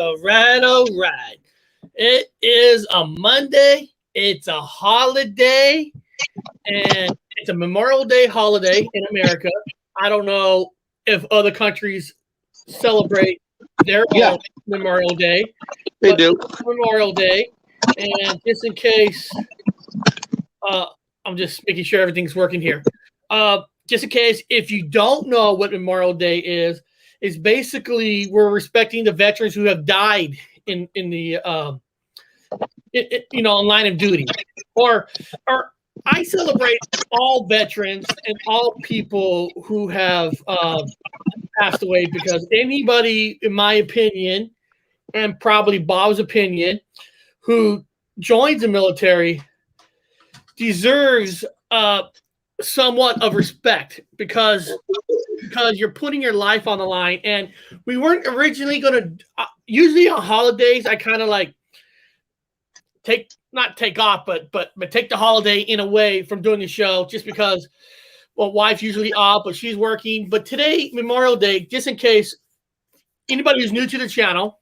All right, all right. It is a Monday. It's a holiday, and it's a Memorial Day holiday in America. I don't know if other countries celebrate their own Memorial Day. They do. Memorial Day, and just in case, I'm just making sure everything's working here. Just in case, if you don't know what Memorial Day is basically we're respecting the veterans who have died in the in line of duty, or I celebrate all veterans and all people who have passed away, because anybody, in my opinion, and probably Bob's opinion, who joins the military deserves somewhat of respect, because you're putting your life on the line. And we weren't originally going to usually on holidays I kind of like not take off but take the holiday in a way from doing the show, just because wife's usually off but she's working. But today, Memorial Day, just in case anybody who's new to the channel,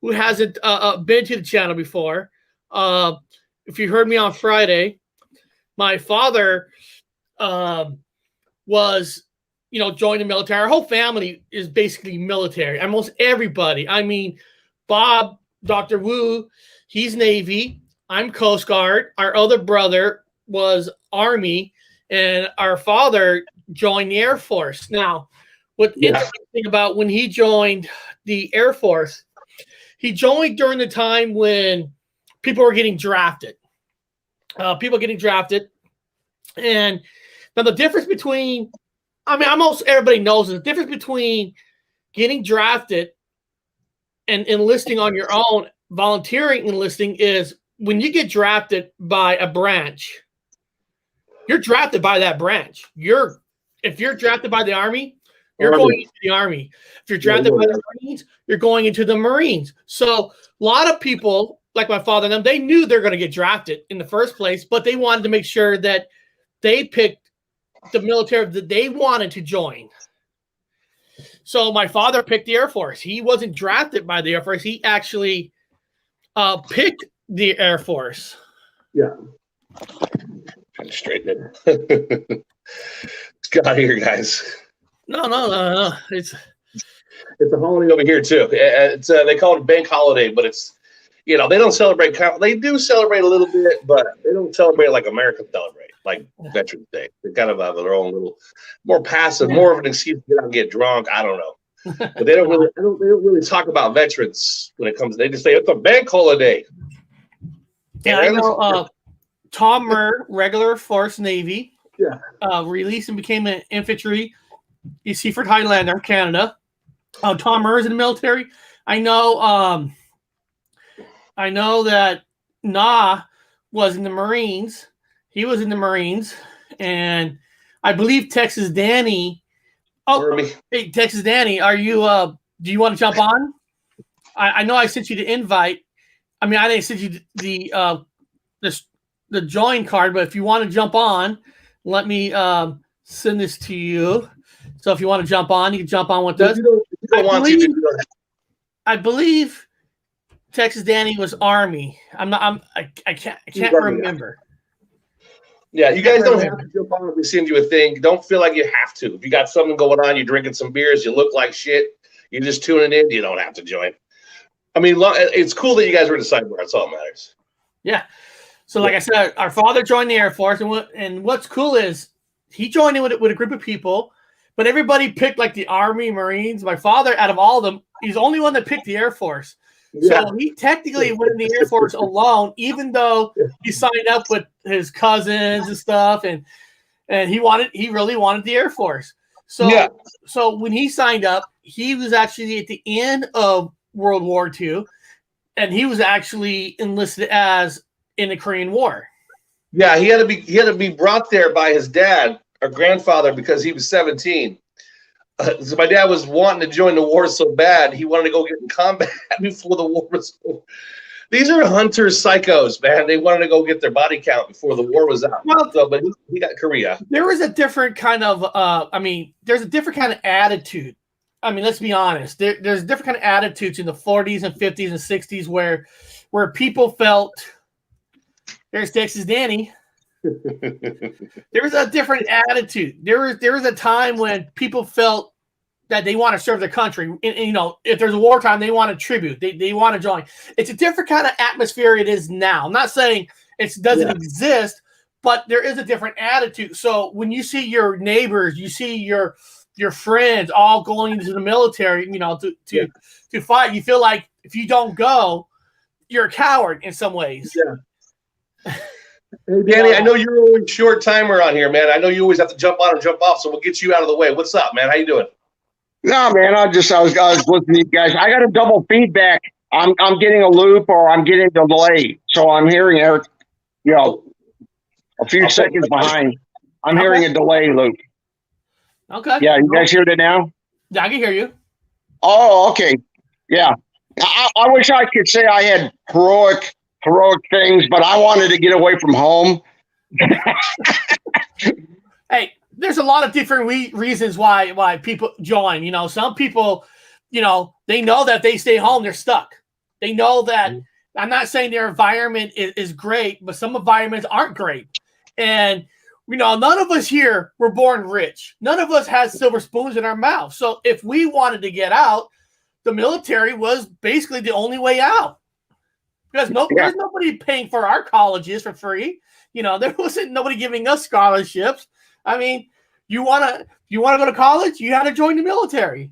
who hasn't been to the channel before, if you heard me on Friday, my father was, joined the military. Our whole family is basically military. Almost everybody. I mean, Bob, Dr. Wu, he's Navy. I'm Coast Guard. Our other brother was Army, and our father joined the Air Force. Now, what's interesting about when he joined the Air Force, he joined during the time when people were getting drafted. And now the difference between, almost everybody knows the difference between getting drafted and enlisting on your own, volunteering enlisting, is when you get drafted by a branch, you're drafted by that branch. If you're drafted by the Army, you're going into the Army. If you're drafted by the Marines, you're going into the Marines. So a lot of people, like my father and them, they knew they're going to get drafted in the first place, but they wanted to make sure that they picked the military that they wanted to join. So my father picked the Air Force. He wasn't drafted by the Air Force. He actually picked the Air Force. Yeah. Trying to straighten it. Let's get out of here, guys. No. It's a holiday over here too. It's they call it a bank holiday, but it's, they don't celebrate. They do celebrate a little bit, but they don't celebrate like Americans celebrate, like Veterans Day. They kind of have their own little, more passive, more of an excuse to get out and get drunk. I don't know, but they don't really talk about veterans when it comes. They just say it's a bank holiday. Yeah, I know. Tom Murr, regular force Navy, released and became an infantry. He's Seaford Highlander, Canada. Tom Murr is in the military. I know that Na was in the Marines. He was in the Marines. And I believe Texas Danny. Hey, Texas Danny, are you do you want to jump on? I know I sent you the invite. I didn't send you the join card, but if you want to jump on, let me send this to you. So if you want to jump on, you can jump on with us. I believe Texas Danny was Army. I can't remember. Yeah, you guys don't have to jump on if we send you a thing. Don't feel like you have to. If you got something going on, you're drinking some beers, you look like shit, you're just tuning in, you don't have to join. It's cool that you guys were in the sidebar. That's all that matters. Yeah. So like I said, our father joined the Air Force, and what's cool is he joined in with a group of people, but everybody picked like the Army, Marines. My father, out of all of them, he's the only one that picked the Air Force. Yeah. So he technically went in the Air Force alone, even though he signed up with his cousins and stuff, and he really wanted the Air Force. So so when he signed up, he was actually at the end of World War II, and he was actually enlisted as in the Korean War. Yeah, he had to be brought there by his dad or grandfather because he was 17. So my dad was wanting to join the war so bad, he wanted to go get in combat before the war was over. These are hunters, psychos, man. They wanted to go get their body count before the war was out. Well, but he got Korea. There was a different kind of, there's a different kind of attitude I mean, let's be honest. There's different kind of attitudes in the 40s and 50s and 60s where people felt. There's Texas Danny. There was a different attitude. There was a time when people felt that they want to serve their country. And, if there's a wartime, they want to tribute. They want to join. It's a different kind of atmosphere it is now. I'm not saying it doesn't exist, but there is a different attitude. So when you see your neighbors, you see your friends all going into the military, to fight, you feel like if you don't go, you're a coward in some ways. Yeah. Hey, Danny, I know you're always short timer on here, man. I know you always have to jump on and jump off, so we'll get you out of the way. What's up, man? How you doing? No, man. I was listening to you guys. I got a double feedback. I'm getting a loop or I'm getting a delay, so I'm hearing Eric, a few seconds behind. I'm hearing a delay loop. Okay. Yeah, you guys hear that now? Yeah, I can hear you. Oh, okay. Yeah. I wish I could say I had heroic things, but I wanted to get away from home. Hey, there's a lot of different reasons why people join. Some people, they know that if they stay home, they're stuck. They know that. I'm not saying their environment is great, but some environments aren't great. And, none of us here were born rich. None of us had silver spoons in our mouth. So if we wanted to get out, the military was basically the only way out. Because there's nobody paying for our colleges for free. There wasn't nobody giving us scholarships. I mean, you wanna go to college, you had to join the military.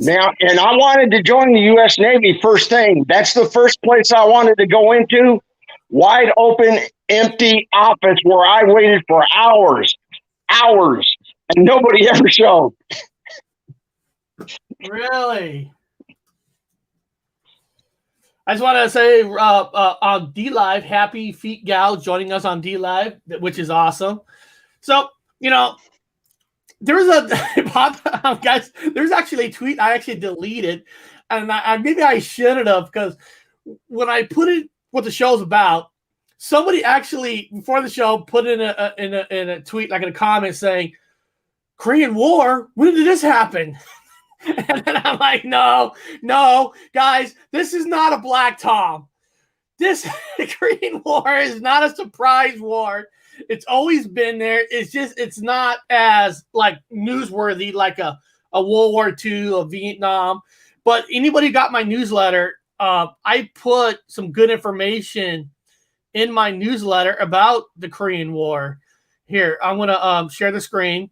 Now, and I wanted to join the U.S. Navy first thing. That's the first place I wanted to go into. Wide open, empty office where I waited for hours, and nobody ever showed. Really? I just want to say on D Live, Happy Feet Gal joining us on D Live, which is awesome. So, there's guys, there's actually a tweet I actually deleted, and maybe I shouldn't have, because when I put it what the show's about, somebody actually before the show put in a tweet, like in a comment saying, Korean War, when did this happen? And then I'm like, no, guys, this is not a Black Tom. This Korean War is not a surprise war. It's always been there. It's not as like newsworthy like a World War II, a Vietnam. But anybody who got my newsletter, I put some good information in my newsletter about the Korean War. Here, I'm gonna share the screen.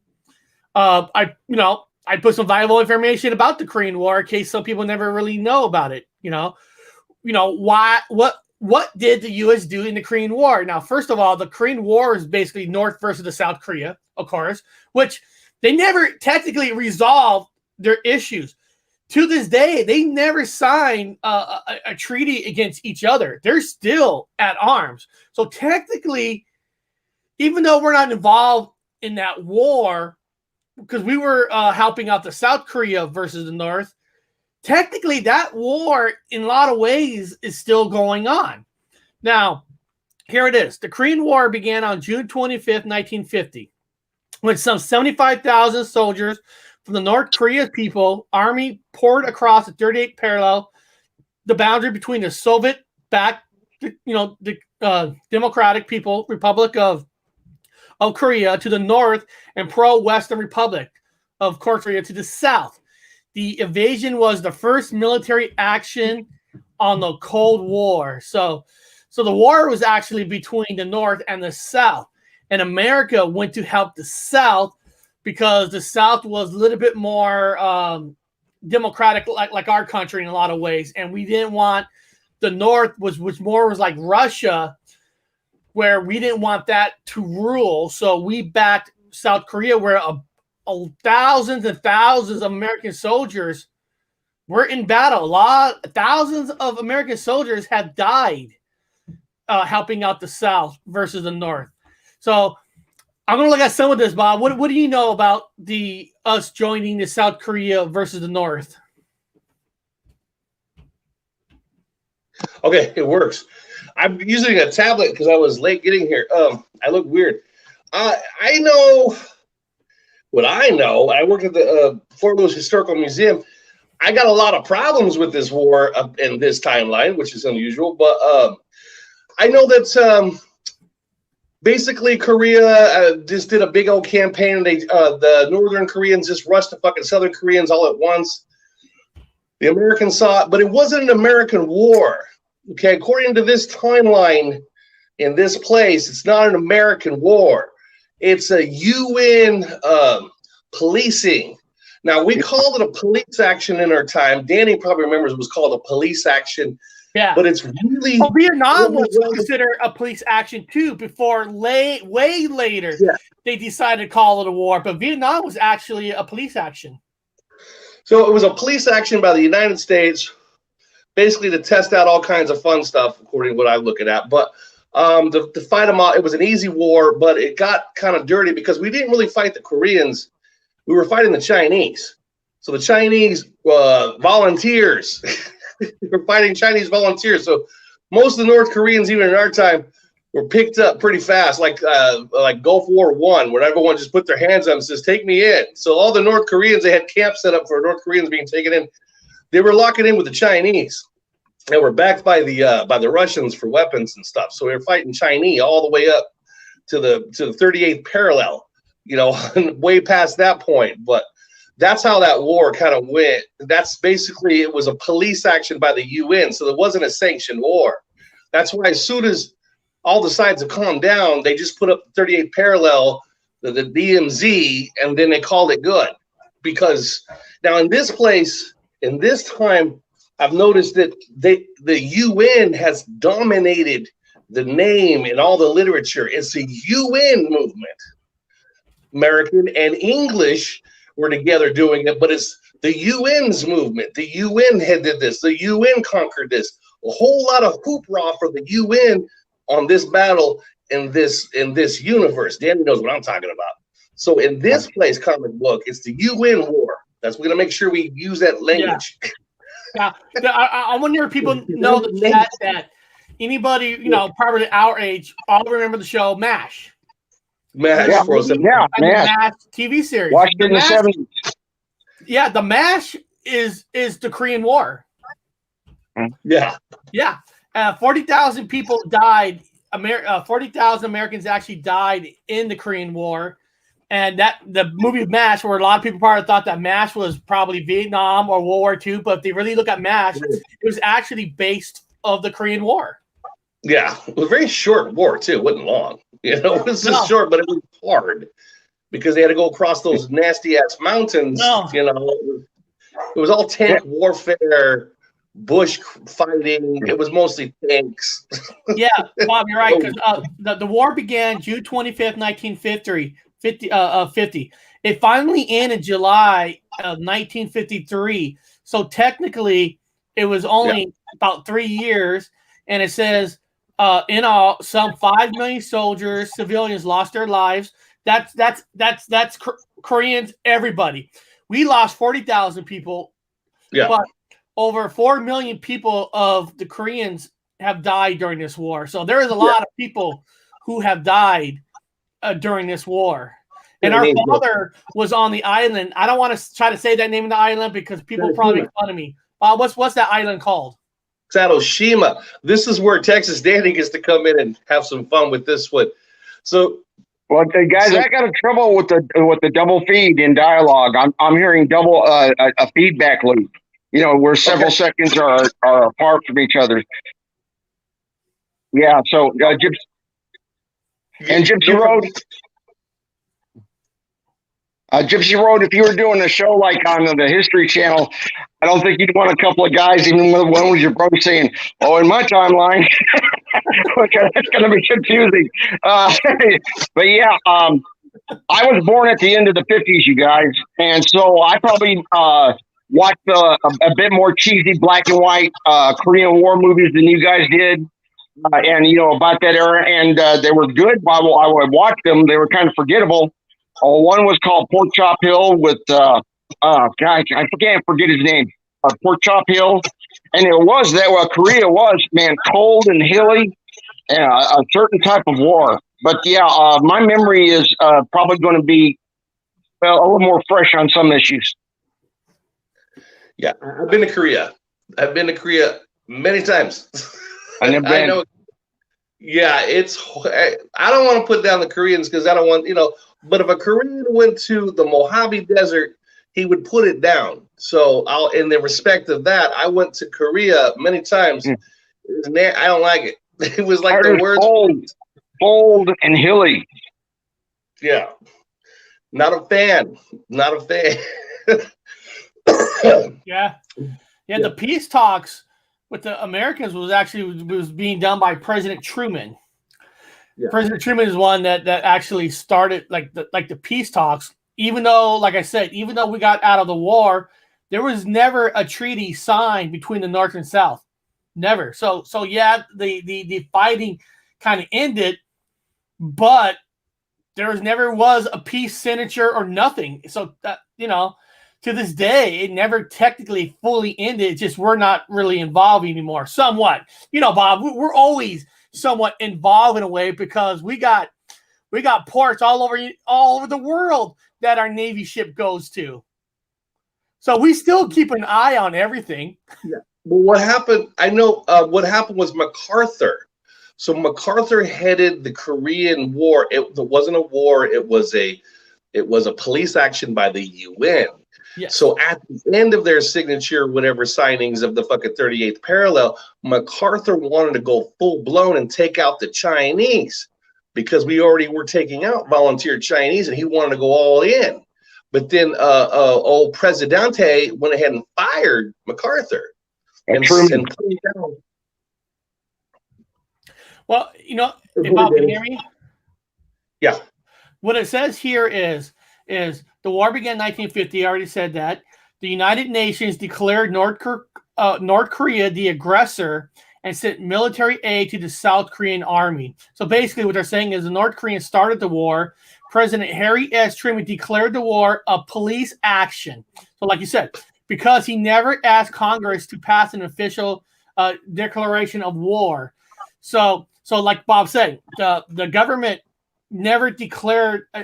I put some valuable information about the Korean War in case some people never really know about it. What did the U.S. do in the Korean War? Now, first of all, the Korean War is basically North versus the South Korea, of course, which they never technically resolved their issues. To this day, they never signed a treaty against each other. They're still at arms. So technically, even though we're not involved in that war, because we were helping out the South Korea versus the North, technically that war in a lot of ways is still going on. Now, here it is. The Korean War began on June 25th, 1950, when some 75,000 soldiers from the North Korea People Army poured across the 38th parallel, the boundary between the Soviet-backed, the Democratic Republic of Korea to the north and pro-Western Republic of Korea to the south. The invasion was the first military action on the Cold War. So the war was actually between the North and the South. And America went to help the South because the South was a little bit more democratic, like our country in a lot of ways. And we didn't want the North, which was like Russia, where we didn't want that to rule. So we backed South Korea, where thousands and thousands of American soldiers were in battle. Thousands of American soldiers have died helping out the South versus the North. So I'm going to look at some of this, Bob. What do you know about us joining the South Korea versus the North? Okay, it works. I'm using a tablet because I was late getting here. I look weird. I know what I know, I worked at the Fort Lewis Historical Museum. I got a lot of problems with this war in this timeline, which is unusual. But I know that basically Korea just did a big old campaign. And the Northern Koreans just rushed the fucking Southern Koreans all at once. The Americans saw it, but it wasn't an American war. Okay, according to this timeline in this place, it's not an American war. It's a UN policing. Now, we called it a police action in our time. Danny probably remembers it was called a police action. Yeah. But it's really... Well, Vietnam was considered a police action, too, before way later they decided to call it a war. But Vietnam was actually a police action. So it was a police action by the United States, basically to test out all kinds of fun stuff, according to what I'm looking at. But to fight them out, it was an easy war, but it got kind of dirty because we didn't really fight the Koreans. We were fighting the Chinese. So the Chinese volunteers, we were fighting Chinese volunteers. So most of the North Koreans, even in our time, were picked up pretty fast, like Gulf War I, where everyone just put their hands up and says, take me in. So all the North Koreans, they had camps set up for North Koreans being taken in. They were locking in with the Chinese. They were backed by the Russians for weapons and stuff. So we were fighting Chinese all the way up to the 38th parallel, way past that point. But that's how that war kind of went. That's basically, it was a police action by the UN. So there wasn't a sanctioned war. That's why as soon as all the sides have calmed down, they just put up the 38th parallel, the DMZ, and then they called it good. Because now in this place, in this time, I've noticed that the UN has dominated the name in all the literature. It's a UN movement. American and English were together doing it, but it's the UN's movement. The UN did this. The UN conquered this. A whole lot of hoopla for the UN on this battle in this universe. Danny knows what I'm talking about. So in this place comic book, it's the UN war. That's, we're gonna make sure we use that language. Yeah. I wonder if people know that anybody, probably our age, all remember the show MASH. MASH, MASH TV series. Watched it in the 70s. Yeah, the MASH is the Korean War. Yeah. 40,000 people died. 40,000 Americans actually died in the Korean War. And that the movie MASH, where a lot of people probably thought that MASH was probably Vietnam or World War II, but if they really look at MASH, it was actually based of the Korean War. Yeah, it was a very short war too. It wasn't long. It was just short, but it was hard because they had to go across those nasty ass mountains. It was all tank warfare, bush fighting. It was mostly tanks. Yeah, Bob, you're right. Because the war began June 25th, 1950. It finally ended July of 1953. So technically, it was only about 3 years. And it says, in all, some 5 million soldiers, civilians lost their lives. That's Koreans, everybody. We lost 40,000 people. Yeah. But over 4 million people of the Koreans have died during this war. So there is a lot of people who have died during this war. And our father was on the island. I don't want to try to say that name of the island because people probably make fun of me. What's that island called? Hiroshima. This is where Texas Danny gets to come in and have some fun with this one. So, well, guys, I got a trouble with the double feed in dialogue. I'm hearing double a feedback loop. Where several seconds are apart from each other. Yeah. So, Gypsy Road. Gypsy Road, if you were doing a show like on the History Channel, I don't think you'd want a couple of guys, even when one was your brother, saying, "Oh, in my timeline," that's going to be confusing. But yeah, I was born at the end of the 50s, you guys, and so I probably watched a bit more cheesy black and white Korean War movies than you guys did. And about that era, and they were good. While I would watch them, they were kind of forgettable. One was called Pork Chop Hill with gosh, I can't forget his name. Pork Chop Hill, and it was that Korea was, man, cold and hilly, and a certain type of war. But yeah, my memory is probably going to be a little more fresh on some issues. Yeah, I've been to Korea. I've been to Korea many times. I never been. know. Yeah, I don't want to put down the Koreans because I don't want, but if a Korean went to the Mojave Desert, he would put it down. So in the respect of that, I went to Korea many times. I don't like it. It was like the worst. Bold and hilly. Yeah. Not a fan. Yeah. The peace talks with the Americans was being done by President Truman. Yeah. President Truman is one that actually started like the peace talks. Even though, like I said, even though we got out of the war, there was never a treaty signed between the North and South. Never. So yeah, the fighting kind of ended, but there never was a peace signature or nothing. So that, to this day, it never technically fully ended. It's just we're not really involved anymore. Somewhat, Bob, we're always somewhat involved in a way because we got ports all over the world that our Navy ship goes to. So we still keep an eye on everything. Yeah. Well, what happened? I know what happened was MacArthur. So MacArthur headed the Korean War. It wasn't a war. It was a police action by the UN. Yes. So at the end of their signature, whatever signings of the fucking 38th parallel, MacArthur wanted to go full blown and take out the Chinese because we already were taking out volunteer Chinese, and he wanted to go all in. But then old Presidente went ahead and fired MacArthur. And put him down. Well, Bob, can you hear me? Yeah. What it says here is the war began in 1950. I already said that. The United Nations declared North Korea the aggressor and sent military aid to the South Korean army. So basically what they're saying is the North Koreans started the war. President Harry S. Truman declared the war a police action. So like you said, because he never asked Congress to pass an official declaration of war. So like Bob said, the government never declared a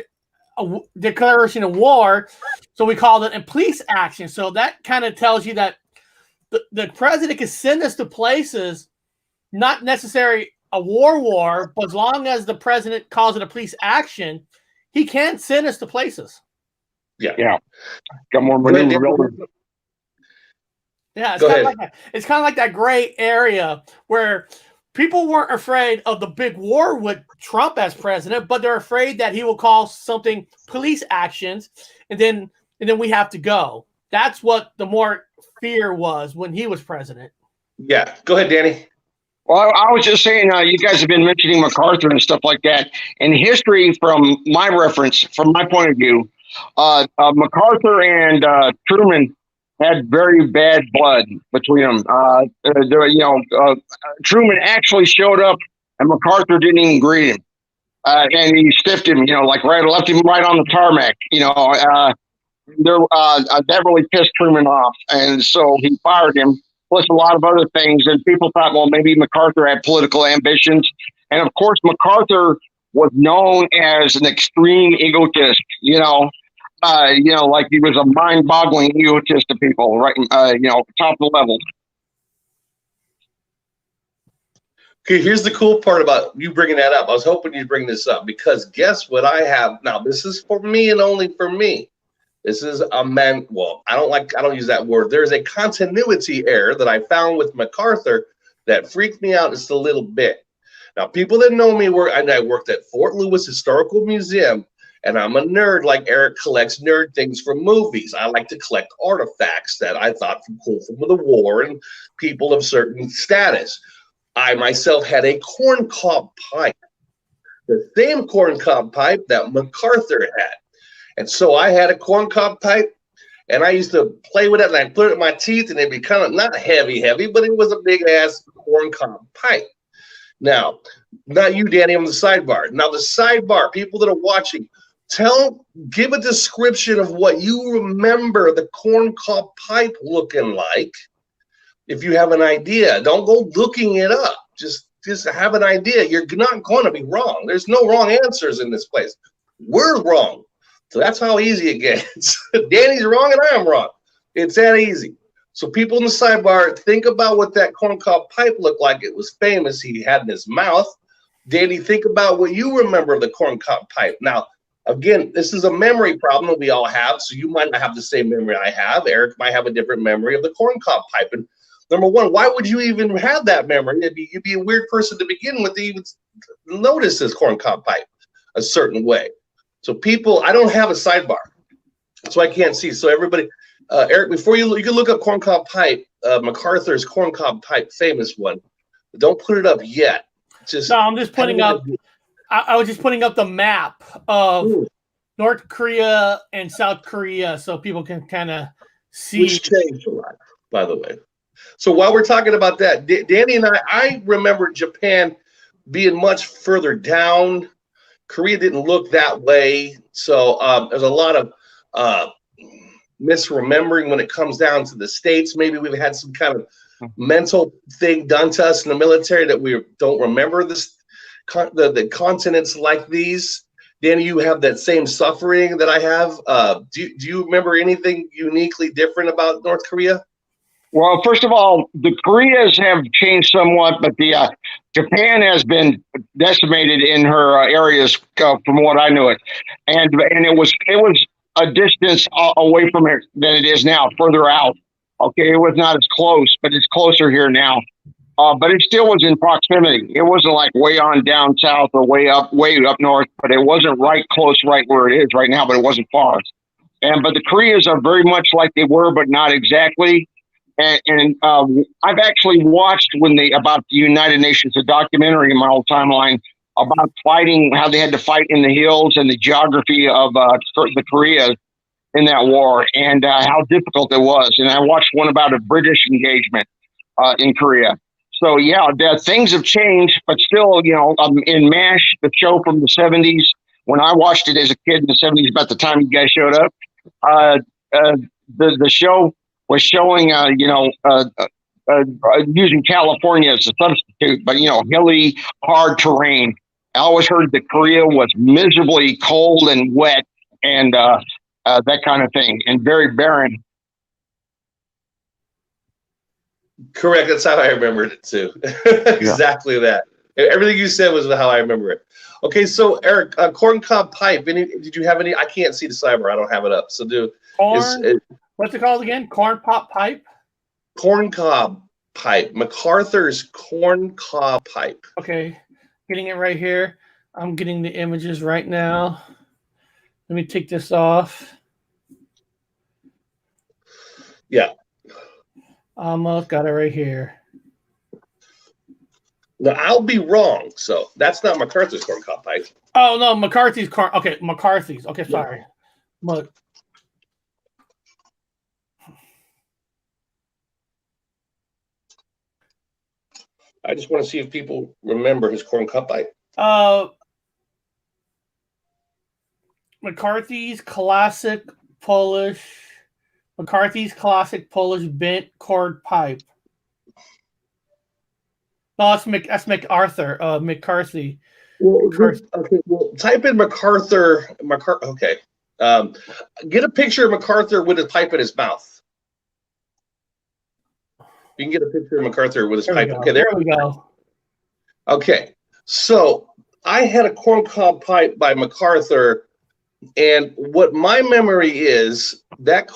declaration of war, so we called it a police action. So that kind of tells you that the president can send us to places, not necessarily a war, but as long as the president calls it a police action, he can send us to places. Yeah. Got more maneuverability. Yeah, it's kind of like that gray area where people weren't afraid of the big war with Trump as president, but they're afraid that he will call something police actions, and then we have to go. That's what the more fear was when he was president. Yeah, go ahead, Danny. Well, I was just saying, you guys have been mentioning MacArthur and stuff like that. In history, from my reference, from my point of view, MacArthur and Truman had very bad blood between them. Truman actually showed up, and MacArthur didn't even greet him, and he stiffed him. Left him right on the tarmac. That really pissed Truman off, and so he fired him. Plus a lot of other things, and people thought, well, maybe MacArthur had political ambitions, and of course, MacArthur was known as an extreme egotist. Like he was a mind-boggling egotist to people, right? Top of the level. Okay, here's the cool part about you bringing that up. I was hoping you'd bring this up because guess what I have now? This is for me and only for me. This is a man. Well, I don't use that word. There's a continuity error that I found with MacArthur that freaked me out just a little bit. Now, people that know me, I worked at Fort Lewis Historical Museum. And I'm a nerd like Eric collects nerd things from movies. I like to collect artifacts that I thought were cool from the war and people of certain status. I myself had a corncob pipe, the same corncob pipe that MacArthur had. And so I had a corncob pipe, and I used to play with it, and I'd put it in my teeth, and it'd be kind of not heavy, but it was a big-ass corncob pipe. Now, not you, Danny, on the sidebar. Now, the sidebar, people that are watching, give a description of what you remember the corncob pipe looking like. If you have an idea, don't go looking it up. Just have an idea. You're not going to be wrong. There's no wrong answers in this place. We're wrong. So that's how easy it gets. Danny's wrong and I'm wrong. It's that easy. So people in the sidebar, think about what that corncob pipe looked like. It was famous. He had in his mouth. Danny, think about what you remember of the corncob pipe. Now, again, this is a memory problem that we all have. So you might not have the same memory I have. Eric might have a different memory of the corncob pipe. And number one, why would you even have that memory? You'd be a weird person to begin with to even notice this corncob pipe a certain way. So people, I don't have a sidebar, so I can't see. So everybody, Eric, before you can look up corncob pipe, MacArthur's corncob pipe, famous one. Don't put it up yet. No, I'm just putting up. I was just putting up the map of North Korea and South Korea, so people can kind of see. Which changed a lot, by the way. So while we're talking about that, Danny and I remember Japan being much further down. Korea didn't look that way. So there's a lot of misremembering when it comes down to the States. Maybe we've had some kind of mental thing done to us in the military that we don't remember the continents like these. Danny, you have that same suffering that I have. Do you remember anything uniquely different about North Korea? Well, first of all, the Koreas have changed somewhat, but the Japan has been decimated in her areas from what I knew it, and it was a distance away from it than it is now, further out. Okay, it was not as close, but it's closer here now. But it still was in proximity. It wasn't like way on down south or way up north, but it wasn't right close, right where it is right now. But it wasn't far. But the Koreas are very much like they were, but not exactly. And I've actually watched about the United Nations, a documentary in my old timeline about fighting, how they had to fight in the hills and the geography of the Koreas in that war, and how difficult it was. And I watched one about a British engagement in Korea. So yeah, things have changed, but still, in MASH, the show from the 70s, when I watched it as a kid in the 70s, about the time you guys showed up, the show was showing, using California as a substitute, but, hilly, hard terrain. I always heard that Korea was miserably cold and wet and that kind of thing, and very barren. Correct. That's how I remembered it, too. Exactly that. Everything you said was how I remember it. Okay, so, Eric, corncob pipe, did you have any? I can't see the cyber. I don't have it up. So what's it called again? Corn pop pipe? Corncob pipe. MacArthur's corncob pipe. Okay. Getting it right here. I'm getting the images right now. Let me take this off. Yeah. Almost got it right here. Now, I'll be wrong. So that's not MacArthur's corncob pipe. Oh, no. McCarthy's corn. Okay. McCarthy's. Okay. Sorry. Look. I just want to see if people remember his corncob pipe. McCarthy's classic Polish bent cord pipe. No, that's MacArthur. McCarthy. Well, okay. Well, type in MacArthur. Okay. Get a picture of MacArthur with a pipe in his mouth. You can get a picture of MacArthur with his pipe. Okay, there we go. Okay, so I had a corncob pipe by MacArthur, and what my memory is, that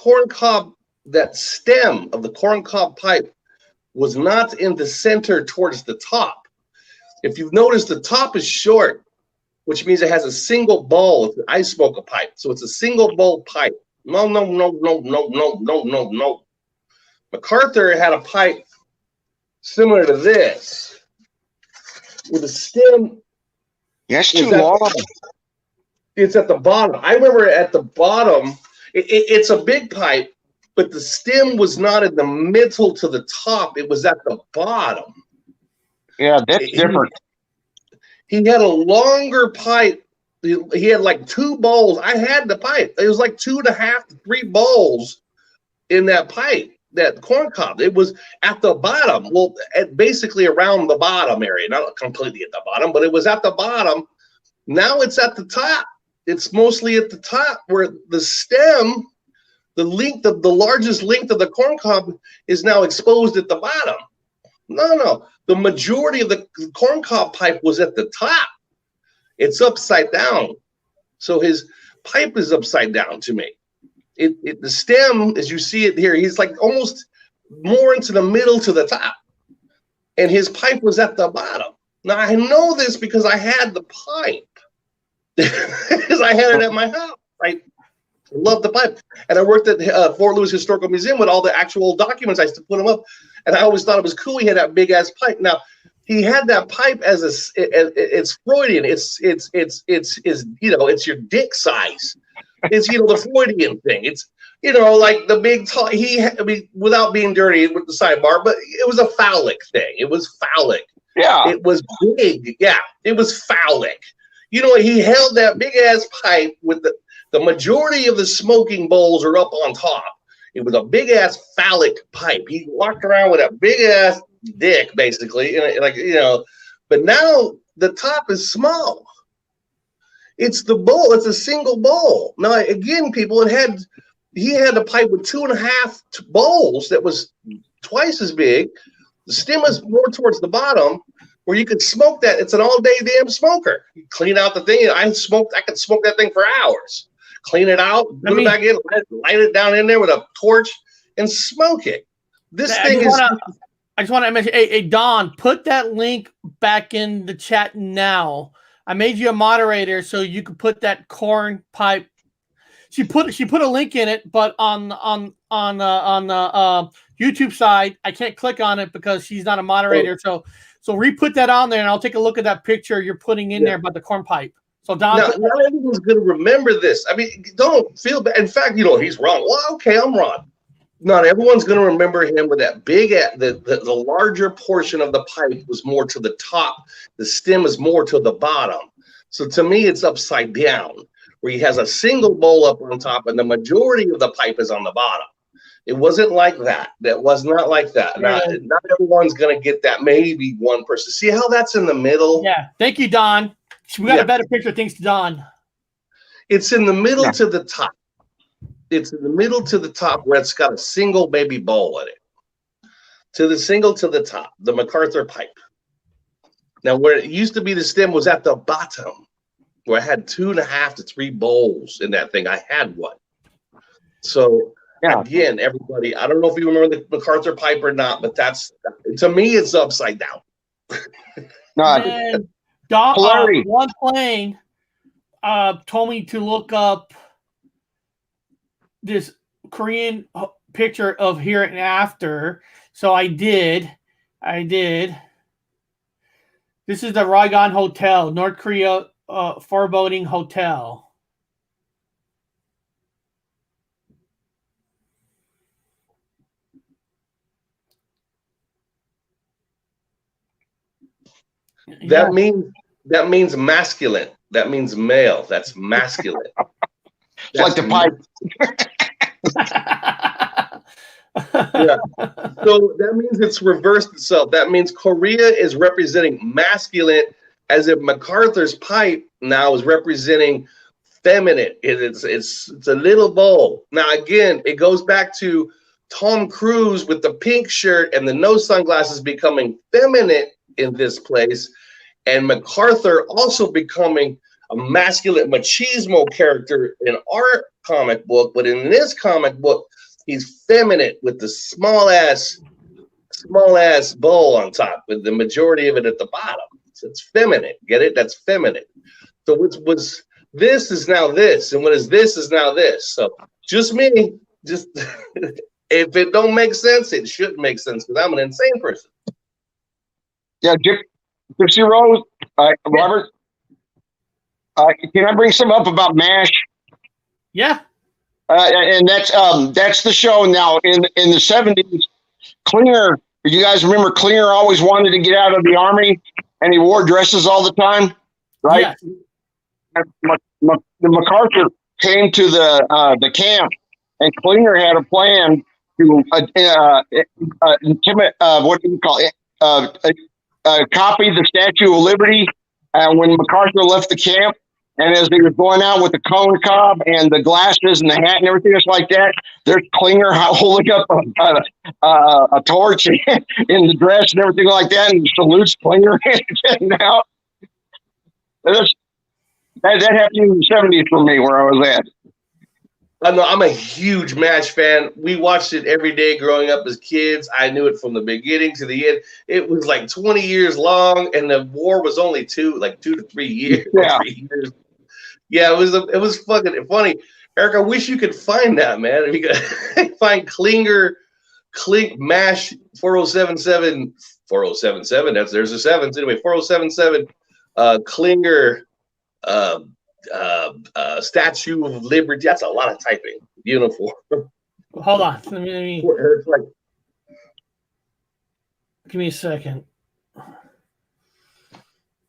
stem of the corncob pipe was not in the center towards the top. If you've noticed, the top is short, which means it has a single bowl. I smoke a pipe, so it's a single bowl pipe. No. MacArthur had a pipe similar to this, with a stem. Yes, too long. It's at the bottom. I remember at the bottom, it's a big pipe, but the stem was not in the middle to the top. It was at the bottom. Yeah, that's different. He had a longer pipe. He had like 2 bowls. I had the pipe. It was like 2.5 to 3 bowls in that pipe. That corncob, it was at the bottom. Well, basically around the bottom area, not completely at the bottom, but it was at the bottom. Now it's at the top. it's mostly at the top where the stem, the largest length of the corn cob is now exposed at the bottom. No. The majority of the corn cob pipe was at the top. It's upside down. So his pipe is upside down to me. The stem, as you see it here, he's like almost more into the middle to the top. And his pipe was at the bottom. Now, I know this because I had the pipe. Because I had it at my house. I love the pipe. And I worked at Fort Lewis Historical Museum with all the actual documents. I used to put them up. And I always thought it was cool. He had that big ass pipe. Now, he had that pipe as it's Freudian. It's your dick size. It's, the Freudian thing. It's, like the big, without being dirty with the sidebar, but it was a phallic thing. It was phallic. Yeah. It was big. Yeah. It was phallic. He held that big ass pipe with the majority of the smoking bowls are up on top. It was a big ass phallic pipe. He walked around with a big ass dick, basically, but now the top is small. It's the bowl. It's a single bowl. Now, again, people, he had a pipe with 2.5 bowls that was twice as big. The stem was more towards the bottom where you could smoke that. It's an all-day damn smoker. You clean out the thing. I could smoke that thing for hours. Clean it out, put it back in, light it down in there with a torch, and smoke it. I just want to mention, hey, Don, put that link back in the chat now. I made you a moderator so you could put that corn pipe. She put a link in it, but on the YouTube side, I can't click on it because she's not a moderator. So re-put that on there, and I'll take a look at that picture you're putting in there about the corn pipe. So Don, not everyone's going to remember this. I mean, don't feel bad. In fact, he's wrong. Well, okay, I'm wrong. Not everyone's going to remember him with that big, the larger portion of the pipe was more to the top. The stem is more to the bottom. So to me, it's upside down, where he has a single bowl up on top and the majority of the pipe is on the bottom. It wasn't like that. That was not like that. Yeah. Not everyone's going to get that. Maybe one person. See how that's in the middle? Yeah. Thank you, Don. We got a better picture thanks to Don. It's in the middle to the top. It's in the middle to the top where it's got a single baby bowl in it. To the top, the MacArthur pipe. Now, where it used to be the stem was at the bottom, where I had 2.5 to 3 bowls in that thing. I had one. So, again, everybody, I don't know if you remember the MacArthur pipe or not, but to me, it's upside down. One plane told me to look up this Korean picture of here and after. So I did. This is the Raigon Hotel, North Korea foreboding hotel. That means masculine. That means male. That's masculine. It's like the pipe. Yeah. So that means it's reversed itself. That means Korea is representing masculine, as if MacArthur's pipe now is representing feminine. It's a little bowl. Now again, it goes back to Tom Cruise with the pink shirt and the no sunglasses becoming feminine in this place, and MacArthur also becoming a masculine machismo character in our comic book, but in this comic book, he's feminine with the small ass bowl on top, with the majority of it at the bottom. So it's feminine. Get it? That's feminine. So what was this is now this, and what is this is now this. So just me, just if it don't make sense, it shouldn't make sense because I'm an insane person. Yeah, Gypsy Road, Robert. Can I bring some up about MASH? Yeah. And that's the show now. In the 70s, Klinger. You guys remember Klinger always wanted to get out of the army, and he wore dresses all the time, right? Yeah. The MacArthur came to the camp, and Klinger had a plan to what do you call it? Copy the Statue of Liberty. When MacArthur left the camp, And as he was going out with the cone cob and the glasses and the hat and everything else like that, there's Klinger holding up a torch in the dress and everything like that, and salutes Klinger and getting out. That happened in the 70s for me where I was at. I'm a huge MASH fan. We watched it every day growing up as kids. I knew it from the beginning to the end. It was like 20 years long, and the war was only 2 to 3 years. Yeah. 3 years. Yeah, it was fucking funny. Eric, I wish you could find that, man. If you could find Klinger, MASH 4077, there's a sevens. Anyway, 4077, Klinger, Statue of Liberty. That's a lot of typing. Uniform. Hold on. Let me Eric's like, give me a second.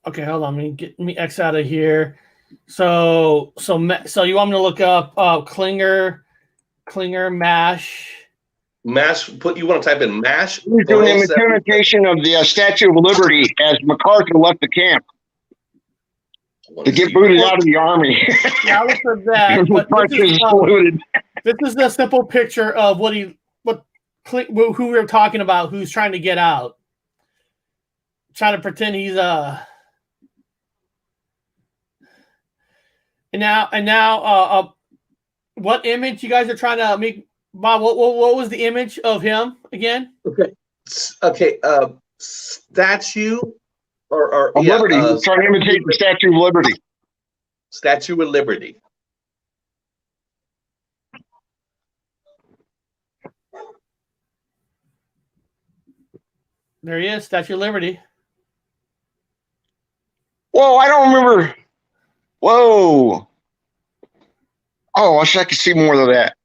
Okay, hold on. Let me X out of here. So you want me to look up Klinger, MASH. You want to type in MASH? He's doing an imitation of the Statue of Liberty as MacArthur left the camp to get booted out of the army. Yeah, I look for that. This is the simple picture of who we were talking about, who's trying to get out. Trying to pretend he's And now, what image you guys are trying to make, Bob? What was the image of him again? Okay. Statue or Liberty. Trying to imitate the Statue of Liberty. Statue of Liberty. There he is, Statue of Liberty. Whoa, I don't remember. Whoa. Oh, I wish I could see more of that.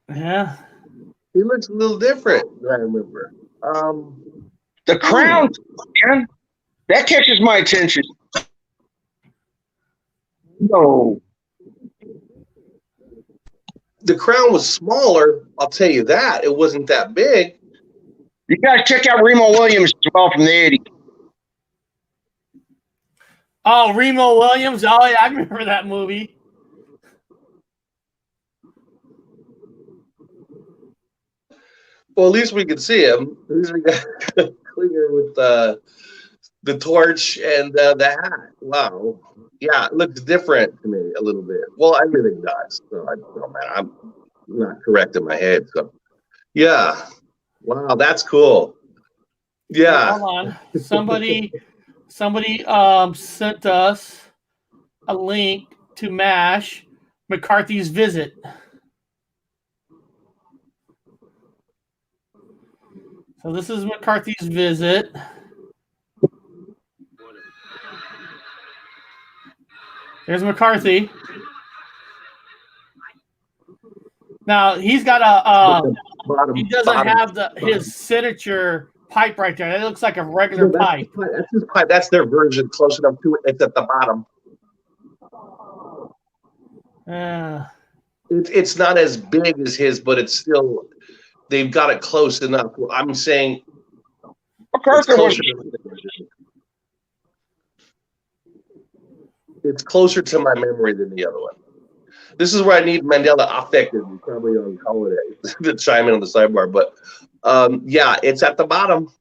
Yeah. He looks a little different than I remember. The crown, man. That catches my attention. No. The crown was smaller, I'll tell you that. It wasn't that big. You guys check out Remo Williams as well from the 80s. Oh, Remo Williams. Oh, yeah, I remember that movie. Well, at least we could see him. At least we got Klinger with the torch and the hat. Wow. Yeah, it looks different to me a little bit. Well, everything does. So I don't know, man. I'm not correct in my head. So, yeah. Wow, that's cool. Yeah. Hold on. Somebody sent us a link to MASH McCarthy's visit. So this is McCarthy's visit. There's McCarthy. Now he's got he doesn't have his signature pipe right there. It looks like a regular pipe. That's his pipe. That's their version, close enough to it. It's at the bottom. It's not as big as his, but it's still. They've got it close enough. I'm saying. It's closer to my memory than the other one. This is where I need Mandela affected, probably on holiday to chime in on the sidebar. But yeah, it's at the bottom.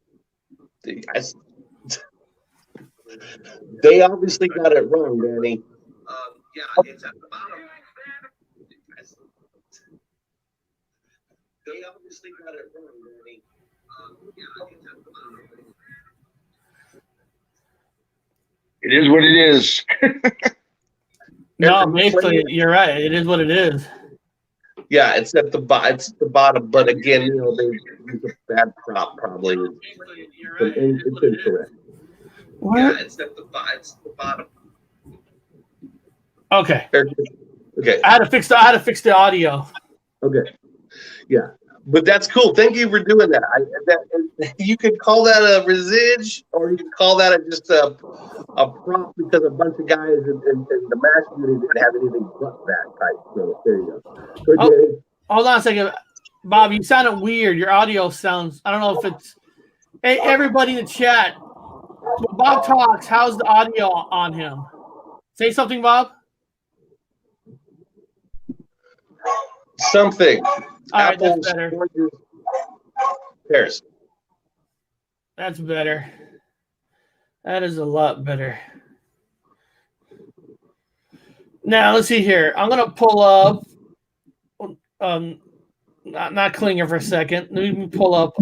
They obviously got it wrong, Danny. Yeah, it's at the bottom. They obviously got it wrong, Danny. Yeah, it's at the bottom. It is what it is. No, basically, you're right. It is what it is. Yeah, it's at the bottom. But again, you know, they use a bad prop probably. It's incorrect. What? Yeah, it's at the bottom. Okay. Okay. I had to fix the audio. Okay. Yeah. But that's cool. Thank you for doing that. You could call that a residge, or you could call that just a prop because a bunch of guys in the MASH community didn't have anything but that type. So there you go. Hold on a second. Bob, you sounded weird. Your audio sounds, I don't know if it's Hey, everybody in the chat. When Bob talks, how's the audio on him? Say something, Bob. Something. All right, Apples, that's better. oranges, pears. That's better. That is a lot better. Now let's see here. I'm gonna pull up. Not Klinger for a second. Let me pull up.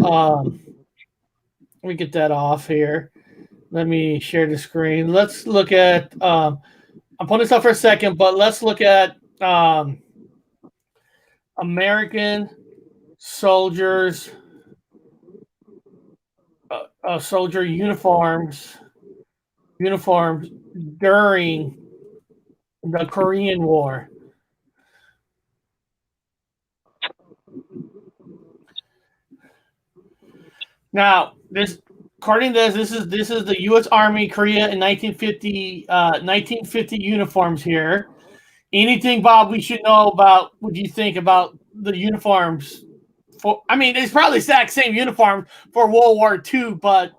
Let me get that off here. Let me share the screen. Let's look at. I'm putting this up for a second, but let's look at American soldiers, soldier uniforms during the Korean War. Now, according to this is the U.S. Army Korea in 1950 uniforms here. Anything, Bob, we should know about? What do you think about the uniforms? It's probably the exact same uniform for World War II, but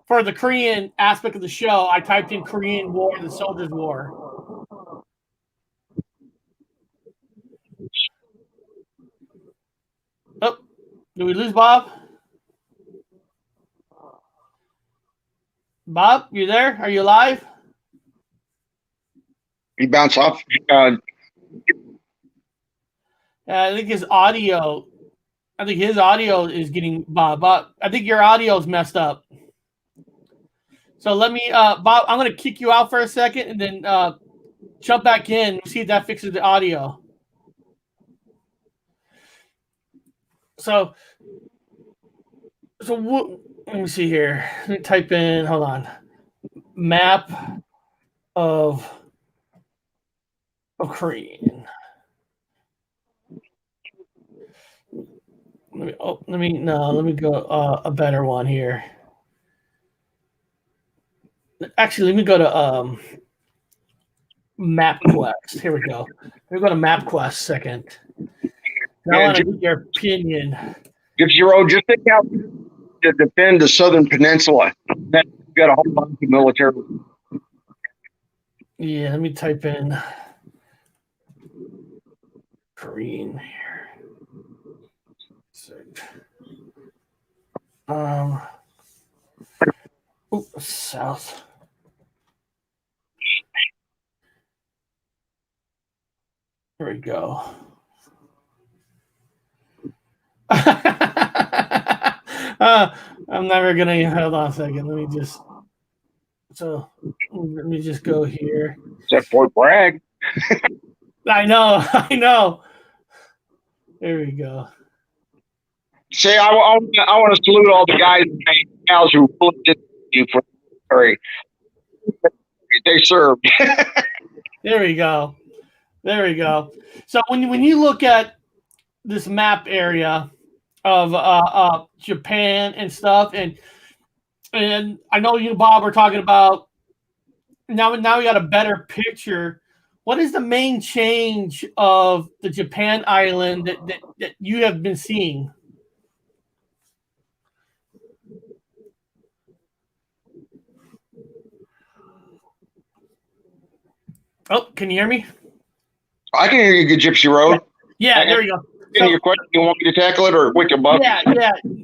for the Korean aspect of the show, I typed in Korean War, the Soldiers' War. Oh, did we lose Bob? Bob, you there? Are you alive? He bounced off. I think his audio. I think his audio is getting Bob. I think your audio is messed up. So let me, Bob. I'm going to kick you out for a second and then jump back in and see if that fixes the audio. So what? Let me see here. Let me type in. Hold on. Map of Korean. Let me go a better one here. Actually, let me go to MapQuest. Here we go. Let me go to MapQuest second. Now I want to get your opinion. Gypsy Road, just think out to defend the southern peninsula. That's got a whole bunch of military. Yeah, let me type in Korean here. South. Here we go. I'm never gonna hold on a second. Let me just go here. Except Fort Bragg. I know. There we go. Say, I want to salute all the guys and gals who did you for the they served. There we go. So when you look at this map area of Japan and stuff, and I know you, Bob, are talking about now we got a better picture. What is the main change of the Japan island that you have been seeing? Oh, can you hear me? I can hear you, good Gypsy Road. Yeah, there you go. So, your question, you want me to tackle it or wait above? Yeah.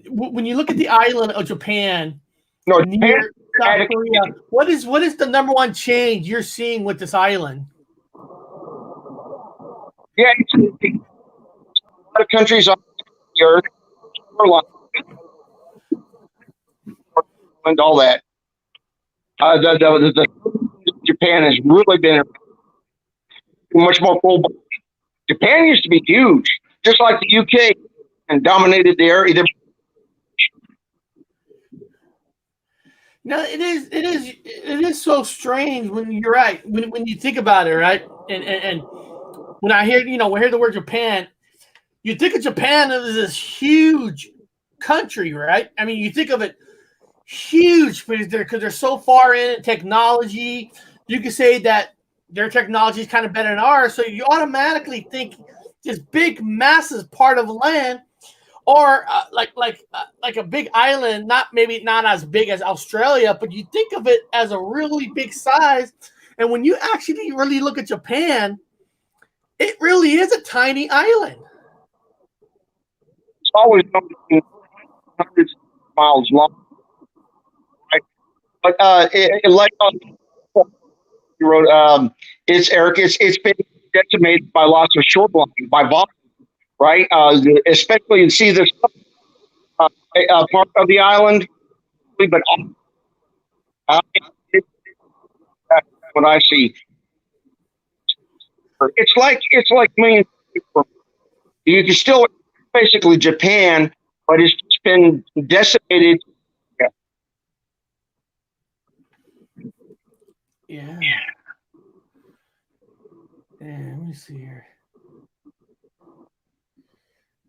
When you look at the island of Japan, no, near South Korea, what is the number one change you're seeing with this island? Yeah, it's a lot of countries on the earth, and all that. Japan has really been much more full. Japan used to be huge, just like the UK, and dominated the area. No, it is so strange when you're right. When you think about it, right? And when I hear the word Japan, you think of Japan as this huge country, right? I mean, you think of it huge because they're so far in technology. You could say that their technology is kind of better than ours, so you automatically think this big, massive part of land. or like a big island, maybe not as big as Australia, but you think of it as a really big size. And when you actually really look at Japan, it really is a tiny island. It's always hundreds of miles long, right? But like on the road, it's Eric. It's been decimated by lots of shoreline, by volume, right? Especially you see this part of the island, but that's what I see. It's like millions of people. You can still basically Japan, but it's just been decimated. Yeah. Let me see here.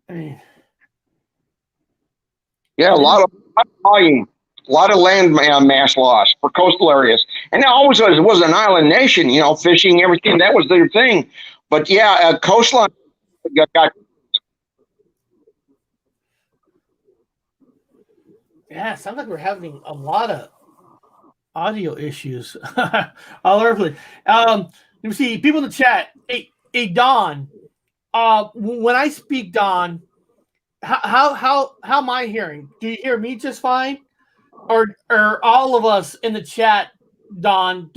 I mean, yeah, a lot of volume, a lot of land mass loss for coastal areas, and it always was an island nation. You know, fishing, everything that was their thing. But yeah, coastline got. Yeah, it sounds like we're having a lot of audio issues all over. Let me see. People in the chat. Hey, Don. When I speak, Don, how am I hearing? Do you hear me just fine, or all of us in the chat, Don?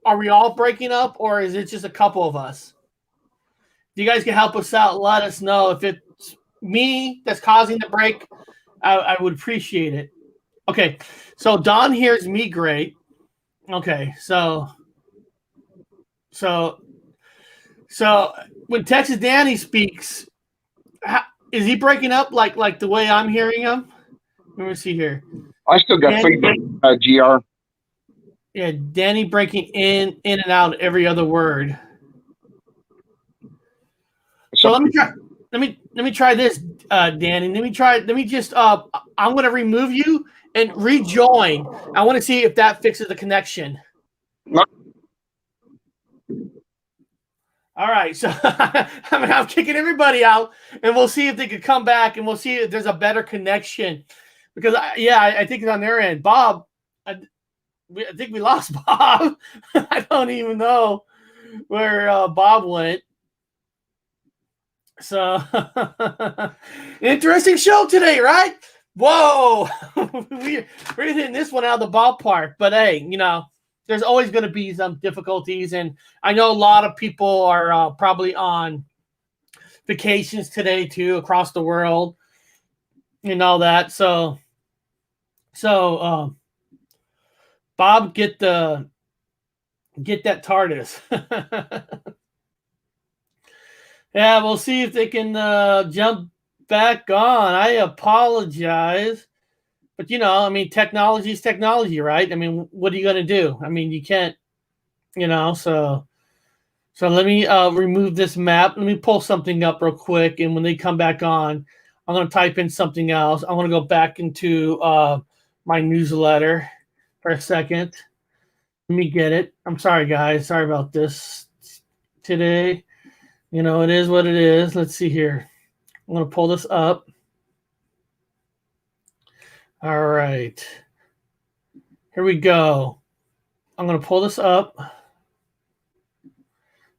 Are we all breaking up, or is it just a couple of us? If you guys can help us out, let us know if it's me that's causing the break. I would appreciate it. Okay, so Don hears me great. Okay, so when Texas Danny speaks, is he breaking up like the way I'm hearing him? Let me see here. I still got feedback, GR. Yeah, Danny breaking in and out every other word. So let me try this, Danny. I'm going to remove you and rejoin. I want to see if that fixes the connection. All right, so I'm kicking everybody out, and we'll see if they could come back, and we'll see if there's a better connection. Because I think it's on their end. Bob, I think we lost Bob. I don't even know where Bob went. So interesting show today, right? Whoa, we're hitting this one out of the ballpark. But hey, there's always going to be some difficulties, and I know a lot of people are probably on vacations today too, across the world, and all that. So Bob, get that TARDIS. Yeah, we'll see if they can jump back on. I apologize. But, technology is technology, right? I mean, what are you going to do? I mean, you can't, so let me remove this map. Let me pull something up real quick. And when they come back on, I'm going to type in something else. I'm going to go back into my newsletter for a second. Let me get it. I'm sorry, guys. Sorry about this today. It is what it is. Let's see here. I'm going to pull this up. All right. Here we go. I'm going to pull this up.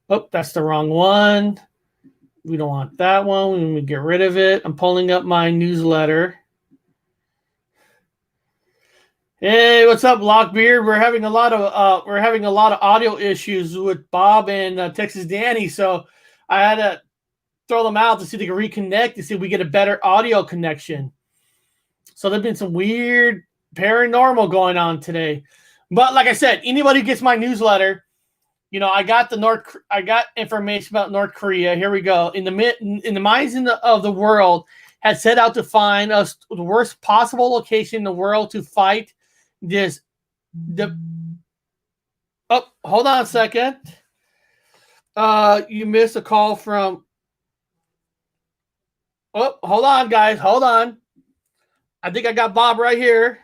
Oh, that's the wrong one. We don't want that one. Let me get rid of it. I'm pulling up my newsletter. Hey, what's up, Lockbeard? We're having a lot of audio issues with Bob and Texas Danny, so I had to throw them out to see if they can reconnect to see if we get a better audio connection. So there's been some weird paranormal going on today. But like I said, anybody who gets my newsletter, I got information about North Korea. Here we go. In the minds of the world had set out to find us the worst possible location in the world to fight this. Hold on a second. You missed a call from. Oh, hold on, guys. Hold on. I think I got Bob right here.